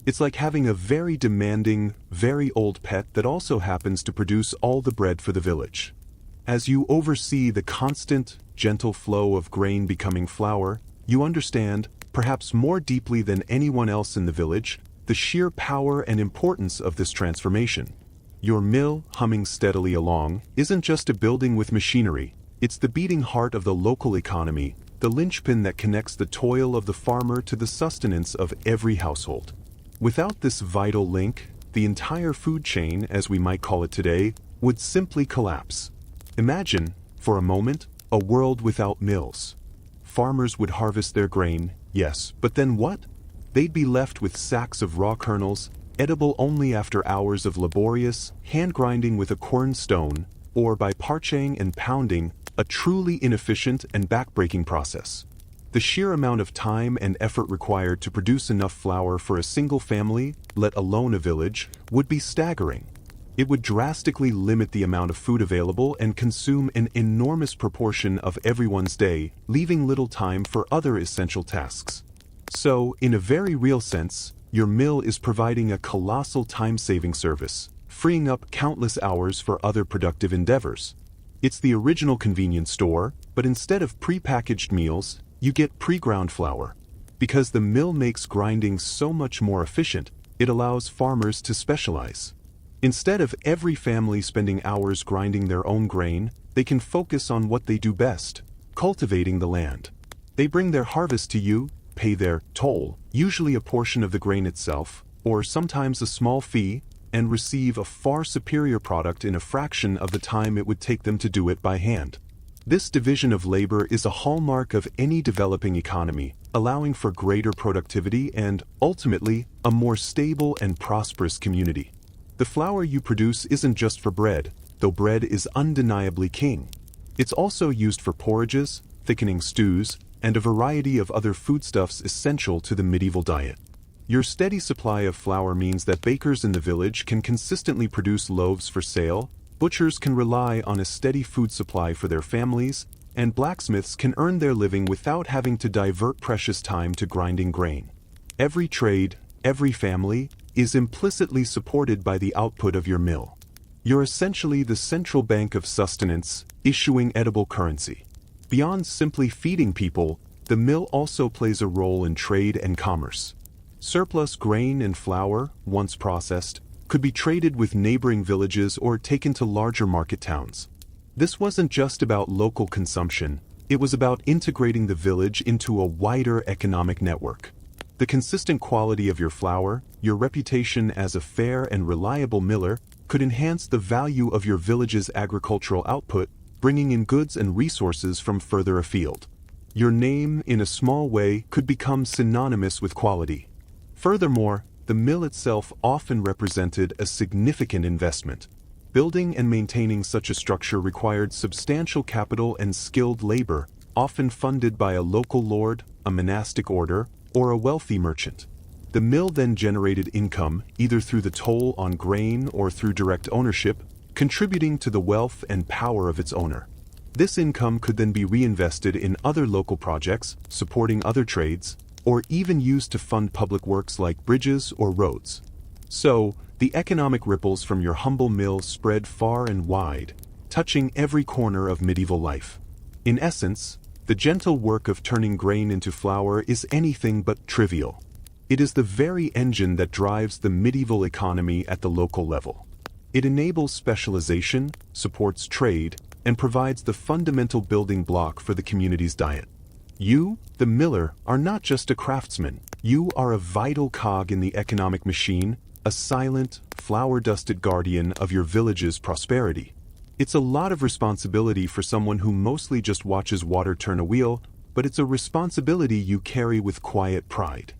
It's like having a very demanding, very old pet that also happens to produce all the bread for the village. As you oversee the constant, gentle flow of grain becoming flour, you understand, perhaps more deeply than anyone else in the village, the sheer power and importance of this transformation. Your mill, humming steadily along, isn't just a building with machinery, it's the beating heart of the local economy, the linchpin that connects the toil of the farmer to the sustenance of every household. Without this vital link, the entire food chain, as we might call it today, would simply collapse. Imagine, for a moment, a world without mills. Farmers would harvest their grain, yes, but then what? They'd be left with sacks of raw kernels, edible only after hours of laborious, hand-grinding with a quern stone, or by parching and pounding, a truly inefficient and back-breaking process. The sheer amount of time and effort required to produce enough flour for a single family, let alone a village, would be staggering. It would drastically limit the amount of food available and consume an enormous proportion of everyone's day, leaving little time for other essential tasks. So, in a very real sense, your mill is providing a colossal time-saving service, freeing up countless hours for other productive endeavors. It's the original convenience store, but instead of pre-packaged meals, you get pre-ground flour. Because the mill makes grinding so much more efficient, it allows farmers to specialize. Instead of every family spending hours grinding their own grain, they can focus on what they do best, cultivating the land. They bring their harvest to you, pay their toll, usually a portion of the grain itself, or sometimes a small fee, and receive a far superior product in a fraction of the time it would take them to do it by hand. This division of labor is a hallmark of any developing economy, allowing for greater productivity and, ultimately, a more stable and prosperous community. The flour you produce isn't just for bread, though bread is undeniably king. It's also used for porridges, thickening stews, and a variety of other foodstuffs essential to the medieval diet. Your steady supply of flour means that bakers in the village can consistently produce loaves for sale, butchers can rely on a steady food supply for their families, and blacksmiths can earn their living without having to divert precious time to grinding grain. Every trade, every family, is implicitly supported by the output of your mill. You're essentially the central bank of sustenance, issuing edible currency. Beyond simply feeding people, the mill also plays a role in trade and commerce. Surplus grain and flour, once processed, could be traded with neighboring villages or taken to larger market towns. This wasn't just about local consumption, it was about integrating the village into a wider economic network. The consistent quality of your flour, your reputation as a fair and reliable miller, could enhance the value of your village's agricultural output, bringing in goods and resources from further afield. Your name, in a small way, could become synonymous with quality. Furthermore, the mill itself often represented a significant investment. Building and maintaining such a structure required substantial capital and skilled labor, often funded by a local lord, a monastic order, or a wealthy merchant. The mill then generated income, either through the toll on grain or through direct ownership, contributing to the wealth and power of its owner. This income could then be reinvested in other local projects, supporting other trades, or even used to fund public works like bridges or roads. So, the economic ripples from your humble mill spread far and wide, touching every corner of medieval life. In essence, the gentle work of turning grain into flour is anything but trivial. It is the very engine that drives the medieval economy at the local level. It enables specialization, supports trade, and provides the fundamental building block for the community's diet. You, the miller, are not just a craftsman. You are a vital cog in the economic machine, a silent, flour-dusted guardian of your village's prosperity. It's a lot of responsibility for someone who mostly just watches water turn a wheel, but it's a responsibility you carry with quiet pride.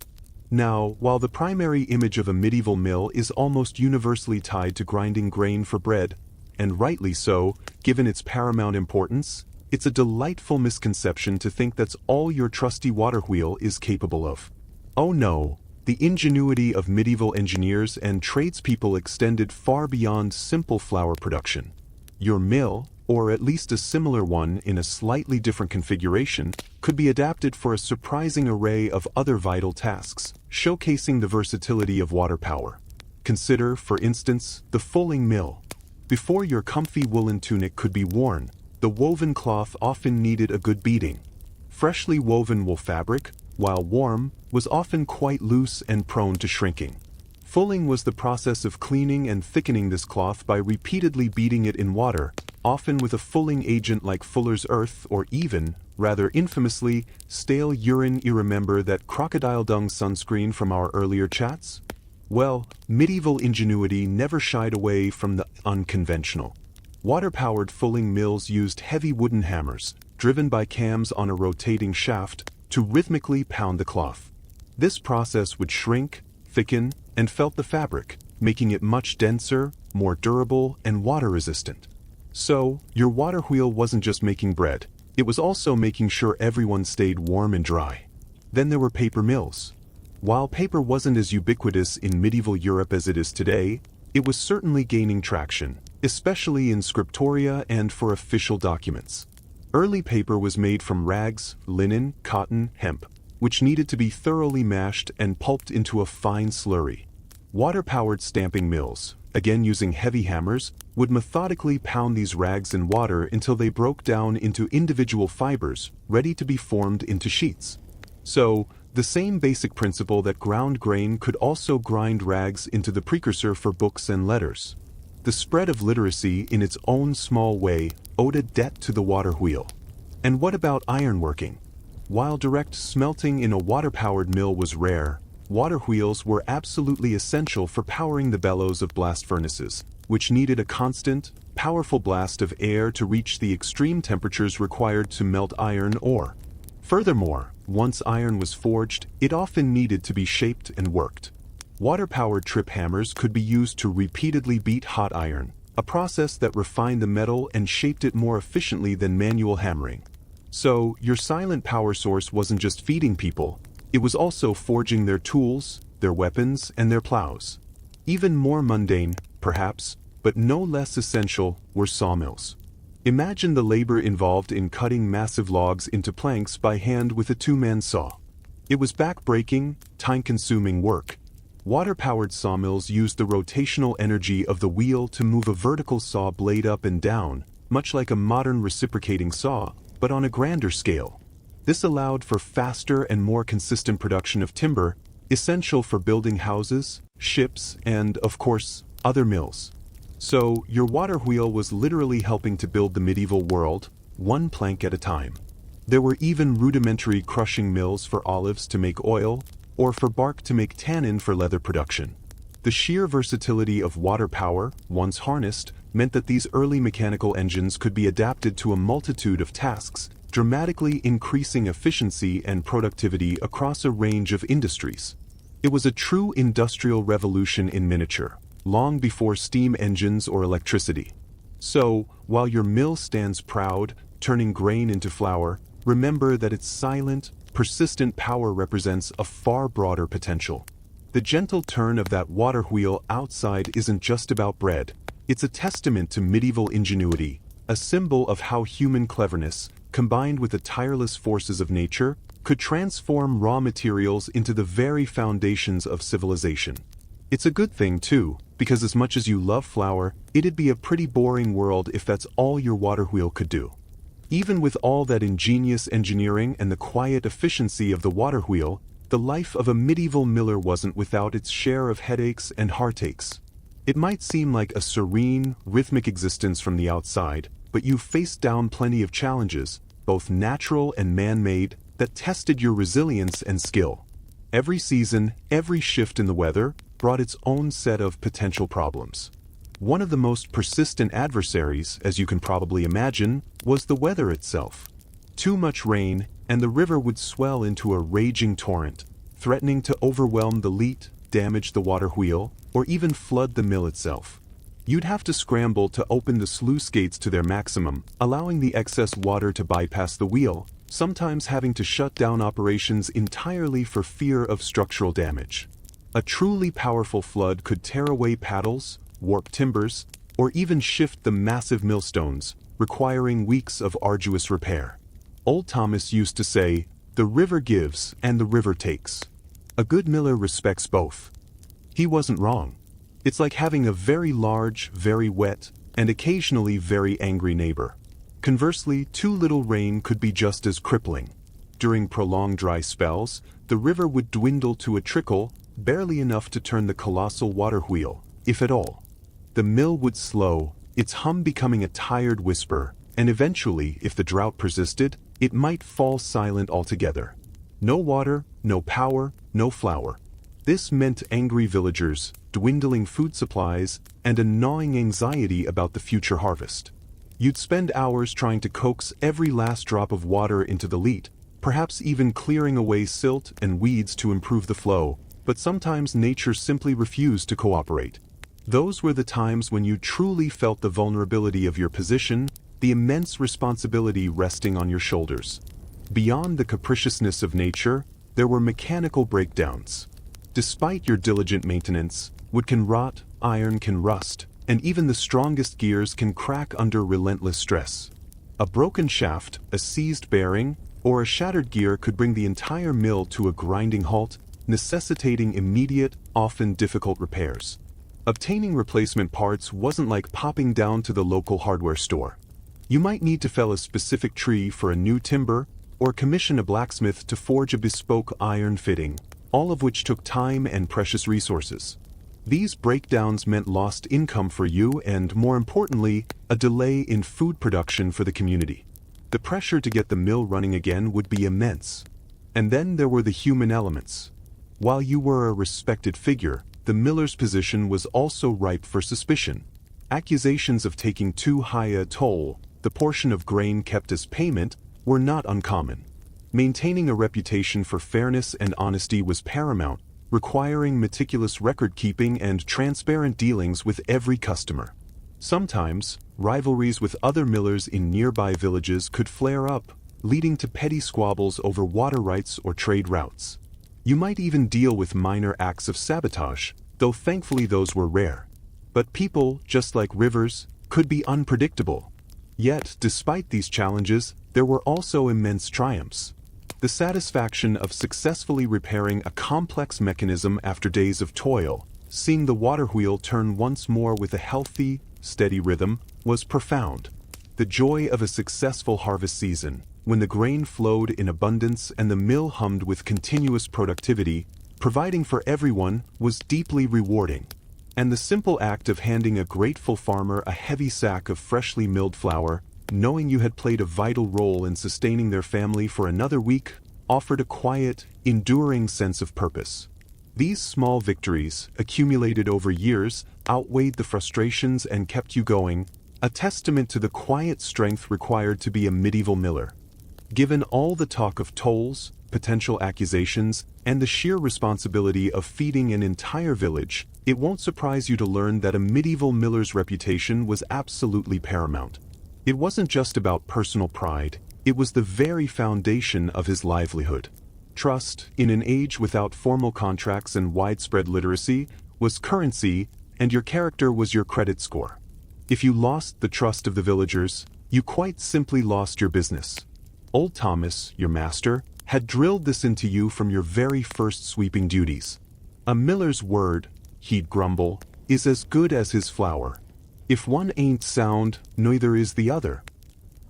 Now, while the primary image of a medieval mill is almost universally tied to grinding grain for bread, and rightly so, given its paramount importance, it's a delightful misconception to think that's all your trusty water wheel is capable of. Oh no, the ingenuity of medieval engineers and tradespeople extended far beyond simple flour production. Your mill, or at least a similar one in a slightly different configuration, could be adapted for a surprising array of other vital tasks, showcasing the versatility of water power. Consider, for instance, the fulling mill. Before your comfy woolen tunic could be worn, the woven cloth often needed a good beating. Freshly woven wool fabric, while warm, was often quite loose and prone to shrinking. Fulling was the process of cleaning and thickening this cloth by repeatedly beating it in water, often with a fulling agent like Fuller's Earth or even, rather infamously, stale urine. You remember that crocodile dung sunscreen from our earlier chats? Well, medieval ingenuity never shied away from the unconventional. Water-powered fulling mills used heavy wooden hammers, driven by cams on a rotating shaft, to rhythmically pound the cloth. This process would shrink, thicken, and felt the fabric, making it much denser, more durable, and water-resistant. So, your water wheel wasn't just making bread, It was also making sure everyone stayed warm and dry. Then there were paper mills. While paper wasn't as ubiquitous in medieval Europe as it is today, it was certainly gaining traction, especially in scriptoria and for official documents. Early paper was made from rags, linen, cotton, hemp, which needed to be thoroughly mashed and pulped into a fine slurry. Water-powered stamping mills, again using heavy hammers, would methodically pound these rags in water until they broke down into individual fibers, ready to be formed into sheets. So, the same basic principle that ground grain could also grind rags into the precursor for books and letters. The spread of literacy in its own small way owed a debt to the water wheel. And what about ironworking? While direct smelting in a water-powered mill was rare, water wheels were absolutely essential for powering the bellows of blast furnaces, which needed a constant, powerful blast of air to reach the extreme temperatures required to melt iron ore. Furthermore, once iron was forged, it often needed to be shaped and worked. Water-powered trip hammers could be used to repeatedly beat hot iron, a process that refined the metal and shaped it more efficiently than manual hammering. So, your silent power source wasn't just feeding people, it was also forging their tools, their weapons, and their plows. Even more mundane, perhaps, but no less essential, were sawmills. Imagine the labor involved in cutting massive logs into planks by hand with a two-man saw. It was back-breaking, time-consuming work. Water-powered sawmills used the rotational energy of the wheel to move a vertical saw blade up and down, much like a modern reciprocating saw, but on a grander scale. This allowed for faster and more consistent production of timber, essential for building houses, ships, and, of course, other mills. So, your water wheel was literally helping to build the medieval world, one plank at a time. There were even rudimentary crushing mills for olives to make oil, or for bark to make tannin for leather production. The sheer versatility of water power, once harnessed, meant that these early mechanical engines could be adapted to a multitude of tasks, dramatically increasing efficiency and productivity across a range of industries. It was a true industrial revolution in miniature, long before steam engines or electricity. So, while your mill stands proud, turning grain into flour, remember that its silent, persistent power represents a far broader potential. The gentle turn of that water wheel outside isn't just about bread, it's a testament to medieval ingenuity, a symbol of how human cleverness, combined with the tireless forces of nature, could transform raw materials into the very foundations of civilization. It's a good thing, too, because as much as you love flour, it'd be a pretty boring world if that's all your water wheel could do. Even with all that ingenious engineering and the quiet efficiency of the water wheel, the life of a medieval miller wasn't without its share of headaches and heartaches. It might seem like a serene, rhythmic existence from the outside, but you faced down plenty of challenges, both natural and man-made, that tested your resilience and skill. Every season, every shift in the weather, brought its own set of potential problems. One of the most persistent adversaries, as you can probably imagine, was the weather itself. Too much rain, and the river would swell into a raging torrent, threatening to overwhelm the leat, damage the water wheel, or even flood the mill itself. You'd have to scramble to open the sluice gates to their maximum, allowing the excess water to bypass the wheel, sometimes having to shut down operations entirely for fear of structural damage. A truly powerful flood could tear away paddles, warp timbers, or even shift the massive millstones, requiring weeks of arduous repair. Old Thomas used to say, "The river gives and the river takes." A good miller respects both. He wasn't wrong. It's like having a very large, very wet, and occasionally very angry neighbor. Conversely, too little rain could be just as crippling. During prolonged dry spells, the river would dwindle to a trickle, barely enough to turn the colossal water wheel, if at all. The mill would slow, its hum becoming a tired whisper, and eventually, if the drought persisted, it might fall silent altogether. No water, no power, no flour. This meant angry villagers, dwindling food supplies, and a gnawing anxiety about the future harvest. You'd spend hours trying to coax every last drop of water into the leat, perhaps even clearing away silt and weeds to improve the flow, but sometimes nature simply refused to cooperate. Those were the times when you truly felt the vulnerability of your position, the immense responsibility resting on your shoulders. Beyond the capriciousness of nature, there were mechanical breakdowns. Despite your diligent maintenance, wood can rot, iron can rust, and even the strongest gears can crack under relentless stress. A broken shaft, a seized bearing, or a shattered gear could bring the entire mill to a grinding halt, necessitating immediate, often difficult repairs. Obtaining replacement parts wasn't like popping down to the local hardware store. You might need to fell a specific tree for a new timber, or commission a blacksmith to forge a bespoke iron fitting, all of which took time and precious resources. These breakdowns meant lost income for you and, more importantly, a delay in food production for the community. The pressure to get the mill running again would be immense. And then there were the human elements. While you were a respected figure, the miller's position was also ripe for suspicion. Accusations of taking too high a toll, the portion of grain kept as payment, were not uncommon. Maintaining a reputation for fairness and honesty was paramount, requiring meticulous record-keeping and transparent dealings with every customer. Sometimes, rivalries with other millers in nearby villages could flare up, leading to petty squabbles over water rights or trade routes. You might even deal with minor acts of sabotage, though thankfully those were rare. But people, just like rivers, could be unpredictable. Yet, despite these challenges, there were also immense triumphs. The satisfaction of successfully repairing a complex mechanism after days of toil, seeing the water wheel turn once more with a healthy, steady rhythm, was profound. The joy of a successful harvest season, when the grain flowed in abundance and the mill hummed with continuous productivity, providing for everyone, was deeply rewarding. And the simple act of handing a grateful farmer a heavy sack of freshly milled flour, knowing you had played a vital role in sustaining their family for another week, offered a quiet, enduring sense of purpose. These small victories, accumulated over years, outweighed the frustrations and kept you going, a testament to the quiet strength required to be a medieval miller. Given all the talk of tolls, potential accusations, and the sheer responsibility of feeding an entire village, it won't surprise you to learn that a medieval miller's reputation was absolutely paramount. It wasn't just about personal pride, it was the very foundation of his livelihood. Trust, in an age without formal contracts and widespread literacy, was currency, and your character was your credit score. If you lost the trust of the villagers, you quite simply lost your business. Old Thomas, your master, had drilled this into you from your very first sweeping duties. A miller's word, he'd grumble, is as good as his flour. If one ain't sound, neither is the other.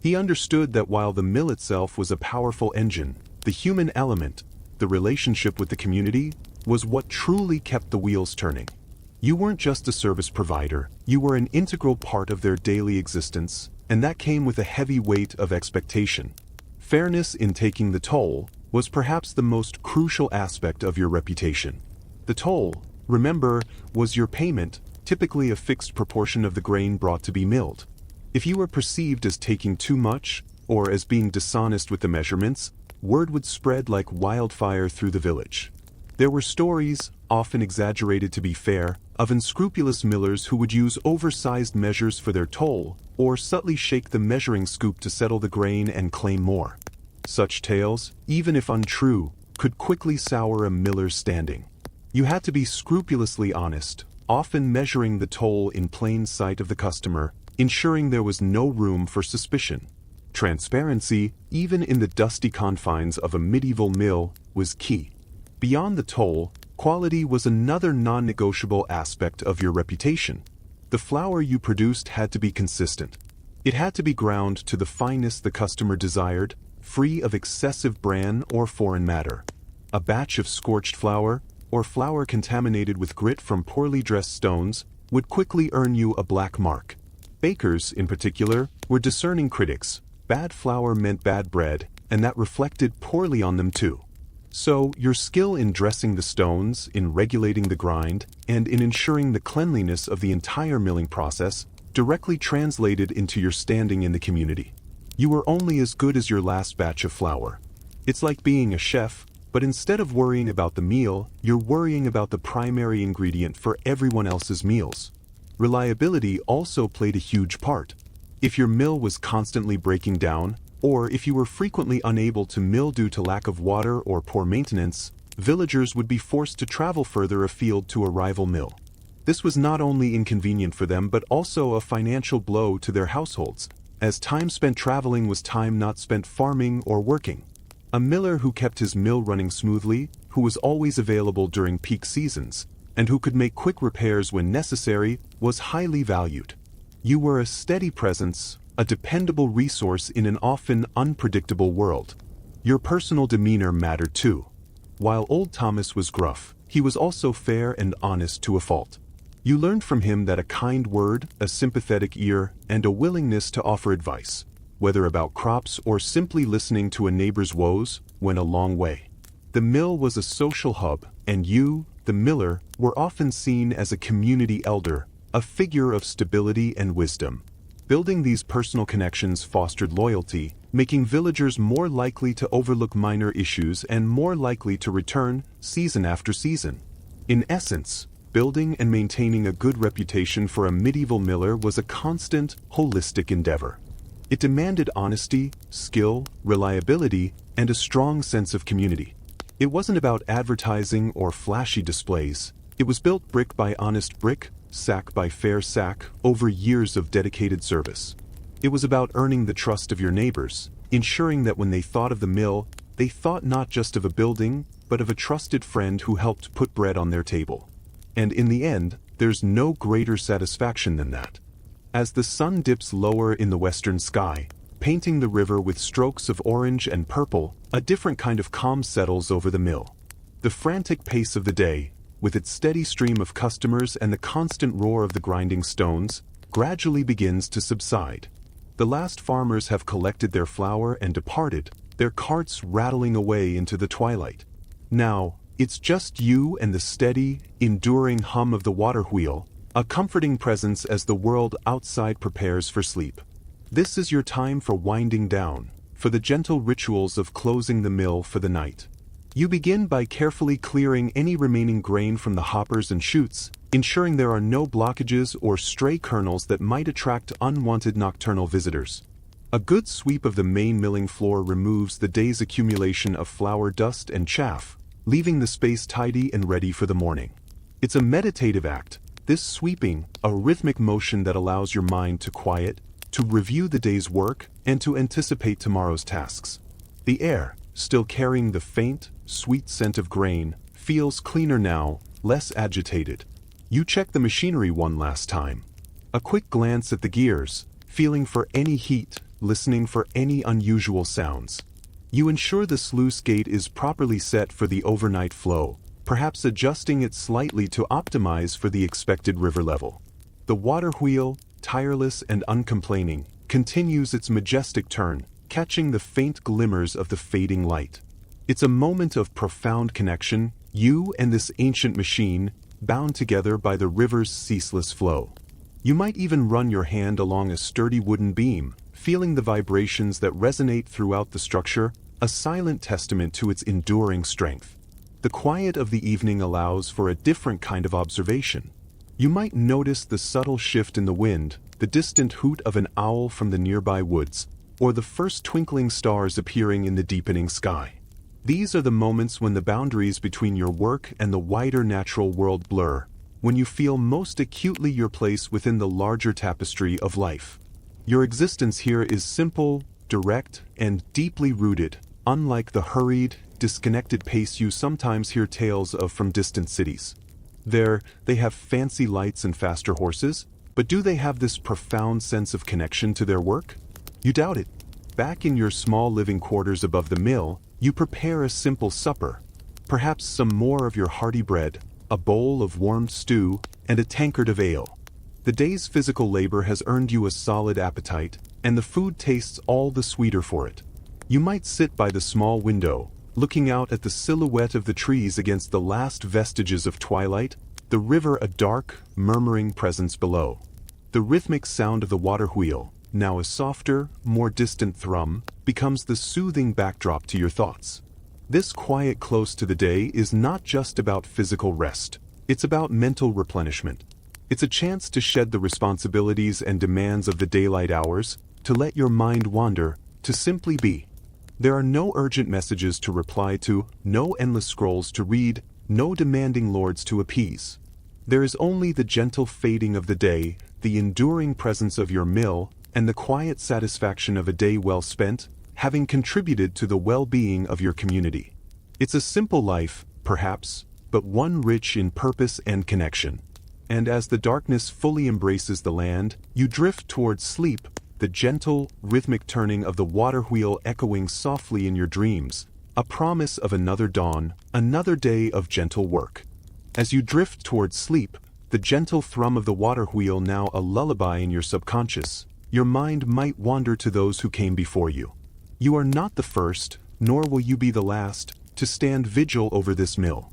He understood that while the mill itself was a powerful engine, the human element, the relationship with the community, was what truly kept the wheels turning. You weren't just a service provider, you were an integral part of their daily existence, and that came with a heavy weight of expectation. Fairness in taking the toll was perhaps the most crucial aspect of your reputation. The toll, remember, was your payment, typically a fixed proportion of the grain brought to be milled. If you were perceived as taking too much, or as being dishonest with the measurements, word would spread like wildfire through the village. There were stories, often exaggerated to be fair, of unscrupulous millers who would use oversized measures for their toll, or subtly shake the measuring scoop to settle the grain and claim more. Such tales, even if untrue, could quickly sour a miller's standing. You had to be scrupulously honest, often measuring the toll in plain sight of the customer, ensuring there was no room for suspicion. Transparency, even in the dusty confines of a medieval mill, was key. Beyond the toll, quality was another non-negotiable aspect of your reputation. The flour you produced had to be consistent. It had to be ground to the fineness the customer desired, free of excessive bran or foreign matter. A batch of scorched flour, or flour contaminated with grit from poorly dressed stones, would quickly earn you a black mark. Bakers, in particular, were discerning critics. Bad flour meant bad bread, and that reflected poorly on them too. So, your skill in dressing the stones, in regulating the grind, and in ensuring the cleanliness of the entire milling process directly translated into your standing in the community. You were only as good as your last batch of flour. It's like being a chef, but instead of worrying about the meal, you're worrying about the primary ingredient for everyone else's meals. Reliability also played a huge part. If your mill was constantly breaking down, or if you were frequently unable to mill due to lack of water or poor maintenance, villagers would be forced to travel further afield to a rival mill. This was not only inconvenient for them but also a financial blow to their households, as time spent traveling was time not spent farming or working. A miller who kept his mill running smoothly, who was always available during peak seasons, and who could make quick repairs when necessary, was highly valued. You were a steady presence, a dependable resource in an often unpredictable world. Your personal demeanor mattered too. While old Thomas was gruff, he was also fair and honest to a fault. You learned from him that a kind word, a sympathetic ear, and a willingness to offer advice, whether about crops or simply listening to a neighbor's woes, went a long way. The mill was a social hub, and you, the miller, were often seen as a community elder, a figure of stability and wisdom. Building these personal connections fostered loyalty, making villagers more likely to overlook minor issues and more likely to return season after season. In essence, building and maintaining a good reputation for a medieval miller was a constant, holistic endeavor. It demanded honesty, skill, reliability, and a strong sense of community. It wasn't about advertising or flashy displays. It was built brick by honest brick, sack by fair sack, over years of dedicated service. It was about earning the trust of your neighbors, ensuring that when they thought of the mill, they thought not just of a building, but of a trusted friend who helped put bread on their table. And in the end, there's no greater satisfaction than that. As the sun dips lower in the western sky, painting the river with strokes of orange and purple, a different kind of calm settles over the mill. The frantic pace of the day, with its steady stream of customers and the constant roar of the grinding stones, gradually begins to subside. The last farmers have collected their flour and departed, their carts rattling away into the twilight. Now, it's just you and the steady, enduring hum of the water wheel, a comforting presence as the world outside prepares for sleep. This is your time for winding down, for the gentle rituals of closing the mill for the night. You begin by carefully clearing any remaining grain from the hoppers and chutes, ensuring there are no blockages or stray kernels that might attract unwanted nocturnal visitors. A good sweep of the main milling floor removes the day's accumulation of flour dust and chaff, leaving the space tidy and ready for the morning. It's a meditative act, this sweeping, a rhythmic motion that allows your mind to quiet, to review the day's work, and to anticipate tomorrow's tasks. The air, still carrying the faint, sweet scent of grain, feels cleaner now, less agitated. You check the machinery one last time. A quick glance at the gears, feeling for any heat, listening for any unusual sounds. You ensure the sluice gate is properly set for the overnight flow, perhaps adjusting it slightly to optimize for the expected river level. The water wheel, tireless and uncomplaining, continues its majestic turn, catching the faint glimmers of the fading light. It's a moment of profound connection, you and this ancient machine, bound together by the river's ceaseless flow. You might even run your hand along a sturdy wooden beam, feeling the vibrations that resonate throughout the structure, a silent testament to its enduring strength. The quiet of the evening allows for a different kind of observation. You might notice the subtle shift in the wind, the distant hoot of an owl from the nearby woods, or the first twinkling stars appearing in the deepening sky. These are the moments when the boundaries between your work and the wider natural world blur, when you feel most acutely your place within the larger tapestry of life. Your existence here is simple, direct, and deeply rooted, unlike the hurried, disconnected pace you sometimes hear tales of from distant cities. There, they have fancy lights and faster horses, but do they have this profound sense of connection to their work? You doubt it. Back in your small living quarters above the mill, you prepare a simple supper, perhaps some more of your hearty bread, a bowl of warmed stew, and a tankard of ale. The day's physical labor has earned you a solid appetite, and the food tastes all the sweeter for it. You might sit by the small window, looking out at the silhouette of the trees against the last vestiges of twilight, the river a dark, murmuring presence below. The rhythmic sound of the water wheel, now a softer, more distant thrum, becomes the soothing backdrop to your thoughts. This quiet close to the day is not just about physical rest, it's about mental replenishment. It's a chance to shed the responsibilities and demands of the daylight hours, to let your mind wander, to simply be. There are no urgent messages to reply to, no endless scrolls to read, no demanding lords to appease. There is only the gentle fading of the day, the enduring presence of your mill, and the quiet satisfaction of a day well spent, having contributed to the well-being of your community. It's a simple life, perhaps, but one rich in purpose and connection. And as the darkness fully embraces the land, you drift towards sleep, the gentle, rhythmic turning of the water wheel echoing softly in your dreams, a promise of another dawn, another day of gentle work. As you drift towards sleep, the gentle thrum of the water wheel now a lullaby in your subconscious, your mind might wander to those who came before you. You are not the first, nor will you be the last, to stand vigil over this mill.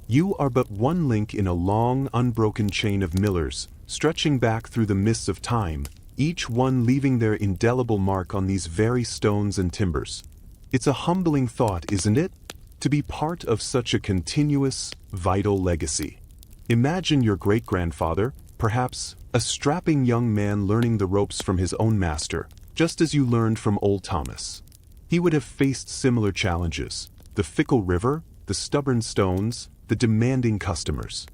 You are but one link in a long, unbroken chain of millers, stretching back through the mists of time, each one leaving their indelible mark on these very stones and timbers. It's a humbling thought, isn't it? To be part of such a continuous, vital legacy. Imagine your great-grandfather, perhaps, a strapping young man learning the ropes from his own master, just as you learned from old Thomas. He would have faced similar challenges, the fickle river, the stubborn stones, the demanding customers.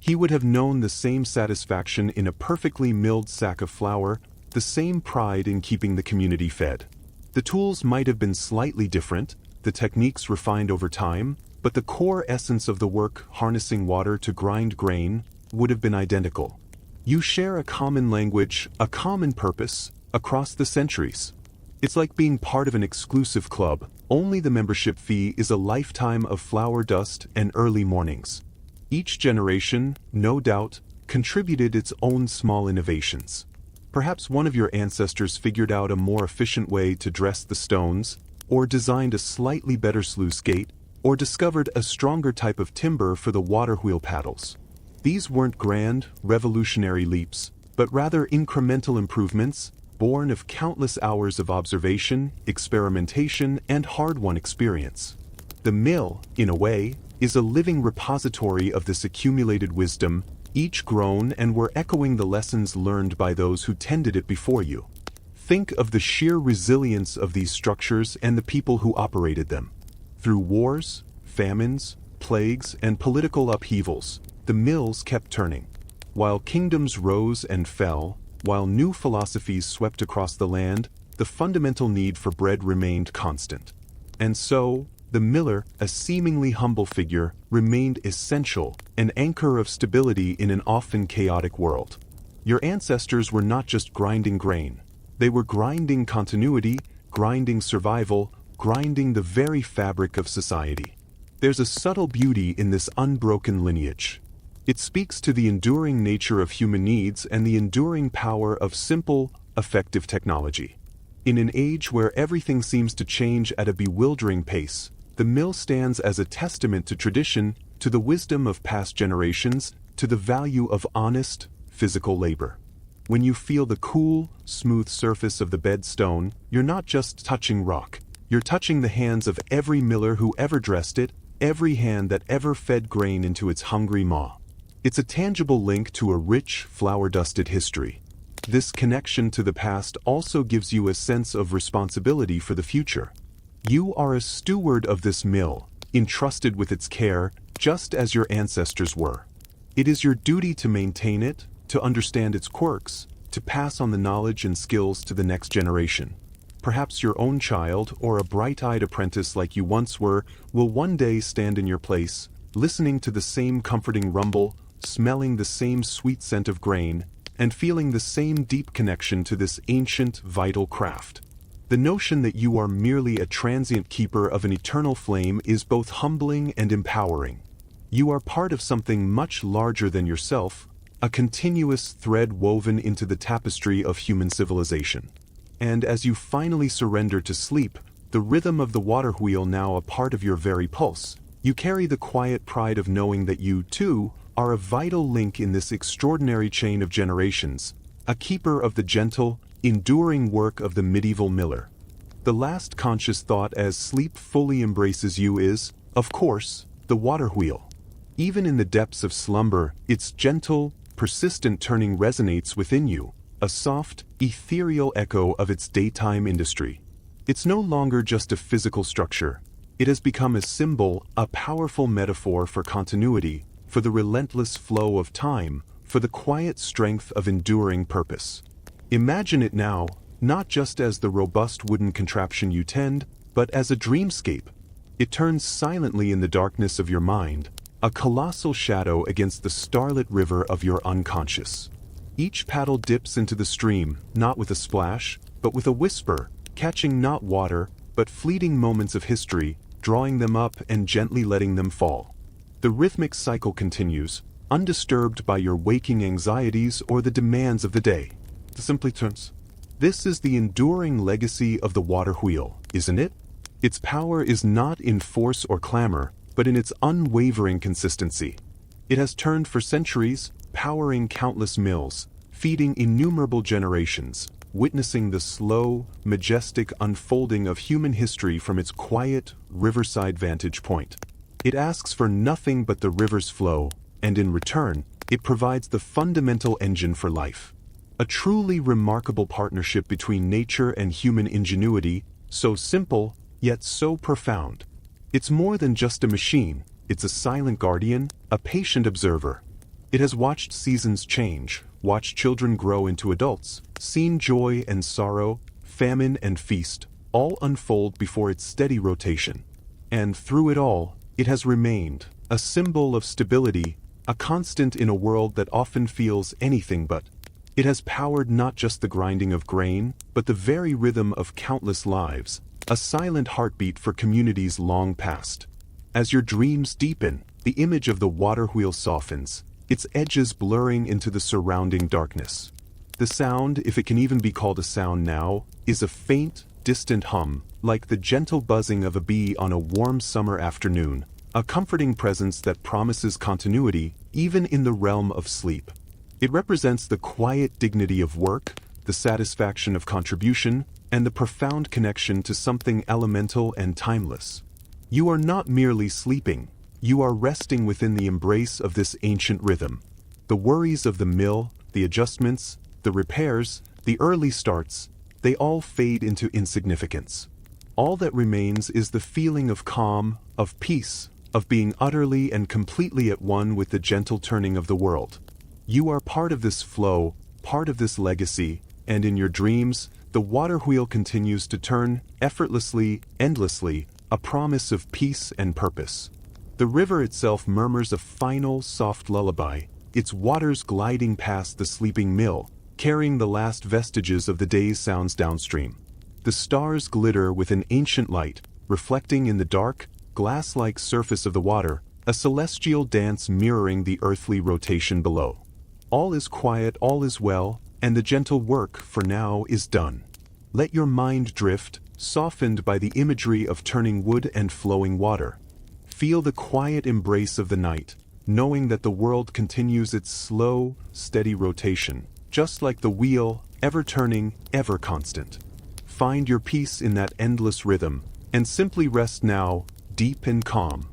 He would have known the same satisfaction in a perfectly milled sack of flour, the same pride in keeping the community fed. The tools might have been slightly different, the techniques refined over time, but the core essence of the work, harnessing water to grind grain, would have been identical. You share a common language, a common purpose, across the centuries. It's like being part of an exclusive club, only the membership fee is a lifetime of flour dust and early mornings. Each generation, no doubt, contributed its own small innovations. Perhaps one of your ancestors figured out a more efficient way to dress the stones, or designed a slightly better sluice gate, or discovered a stronger type of timber for the water wheel paddles. These weren't grand, revolutionary leaps, but rather incremental improvements, born of countless hours of observation, experimentation, and hard-won experience. The mill, in a way, is a living repository of this accumulated wisdom, each grown and were echoing the lessons learned by those who tended it before you. Think of the sheer resilience of these structures and the people who operated them. Through wars, famines, plagues, and political upheavals, the mills kept turning. While kingdoms rose and fell, while new philosophies swept across the land, the fundamental need for bread remained constant. And so, the miller, a seemingly humble figure, remained essential, an anchor of stability in an often chaotic world. Your ancestors were not just grinding grain. They were grinding continuity, grinding survival, grinding the very fabric of society. There's a subtle beauty in this unbroken lineage. It speaks to the enduring nature of human needs and the enduring power of simple, effective technology. In an age where everything seems to change at a bewildering pace, the mill stands as a testament to tradition, to the wisdom of past generations, to the value of honest, physical labor. When you feel the cool, smooth surface of the bed stone, you're not just touching rock. You're touching the hands of every miller who ever dressed it, every hand that ever fed grain into its hungry maw. It's a tangible link to a rich, flour-dusted history. This connection to the past also gives you a sense of responsibility for the future. You are a steward of this mill, entrusted with its care, just as your ancestors were. It is your duty to maintain it, to understand its quirks, to pass on the knowledge and skills to the next generation. Perhaps your own child, or a bright-eyed apprentice like you once were, will one day stand in your place, listening to the same comforting rumble, smelling the same sweet scent of grain, and feeling the same deep connection to this ancient, vital craft. The notion that you are merely a transient keeper of an eternal flame is both humbling and empowering. You are part of something much larger than yourself, a continuous thread woven into the tapestry of human civilization. And as you finally surrender to sleep, the rhythm of the water wheel now a part of your very pulse, you carry the quiet pride of knowing that you, too, are a vital link in this extraordinary chain of generations, a keeper of the gentle, enduring work of the medieval miller. The last conscious thought as sleep fully embraces you is, of course, the water wheel. Even in the depths of slumber, its gentle, persistent turning resonates within you, a soft, ethereal echo of its daytime industry. It's no longer just a physical structure. It has become a symbol, a powerful metaphor for continuity, for the relentless flow of time, for the quiet strength of enduring purpose. Imagine it now, not just as the robust wooden contraption you tend, but as a dreamscape. It turns silently in the darkness of your mind, a colossal shadow against the starlit river of your unconscious. Each paddle dips into the stream, not with a splash, but with a whisper, catching not water, but fleeting moments of history, drawing them up and gently letting them fall. The rhythmic cycle continues, undisturbed by your waking anxieties or the demands of the day. Simply turns. This is the enduring legacy of the water wheel, isn't it? Its power is not in force or clamor, but in its unwavering consistency. It has turned for centuries, powering countless mills, feeding innumerable generations, witnessing the slow, majestic unfolding of human history from its quiet, riverside vantage point. It asks for nothing but the river's flow, and in return, it provides the fundamental engine for life. A truly remarkable partnership between nature and human ingenuity, so simple, yet so profound. It's more than just a machine, it's a silent guardian, a patient observer. It has watched seasons change, watched children grow into adults, seen joy and sorrow, famine and feast, all unfold before its steady rotation. And through it all, it has remained, a symbol of stability, a constant in a world that often feels anything but. It has powered not just the grinding of grain, but the very rhythm of countless lives, a silent heartbeat for communities long past. As your dreams deepen, the image of the water wheel softens, its edges blurring into the surrounding darkness. The sound, if it can even be called a sound now, is a faint, distant hum, like the gentle buzzing of a bee on a warm summer afternoon, a comforting presence that promises continuity even in the realm of sleep. It represents the quiet dignity of work, the satisfaction of contribution, and the profound connection to something elemental and timeless. You are not merely sleeping, you are resting within the embrace of this ancient rhythm. The worries of the mill, the adjustments, the repairs, the early starts, they all fade into insignificance. All that remains is the feeling of calm, of peace, of being utterly and completely at one with the gentle turning of the world. You are part of this flow, part of this legacy, and in your dreams, the water wheel continues to turn, effortlessly, endlessly, a promise of peace and purpose. The river itself murmurs a final, soft lullaby, its waters gliding past the sleeping mill, carrying the last vestiges of the day's sounds downstream. The stars glitter with an ancient light, reflecting in the dark, glass-like surface of the water, a celestial dance mirroring the earthly rotation below. All is quiet, all is well, and the gentle work, for now, is done. Let your mind drift, softened by the imagery of turning wood and flowing water. Feel the quiet embrace of the night, knowing that the world continues its slow, steady rotation, just like the wheel, ever turning, ever constant. Find your peace in that endless rhythm, and simply rest now, deep and calm.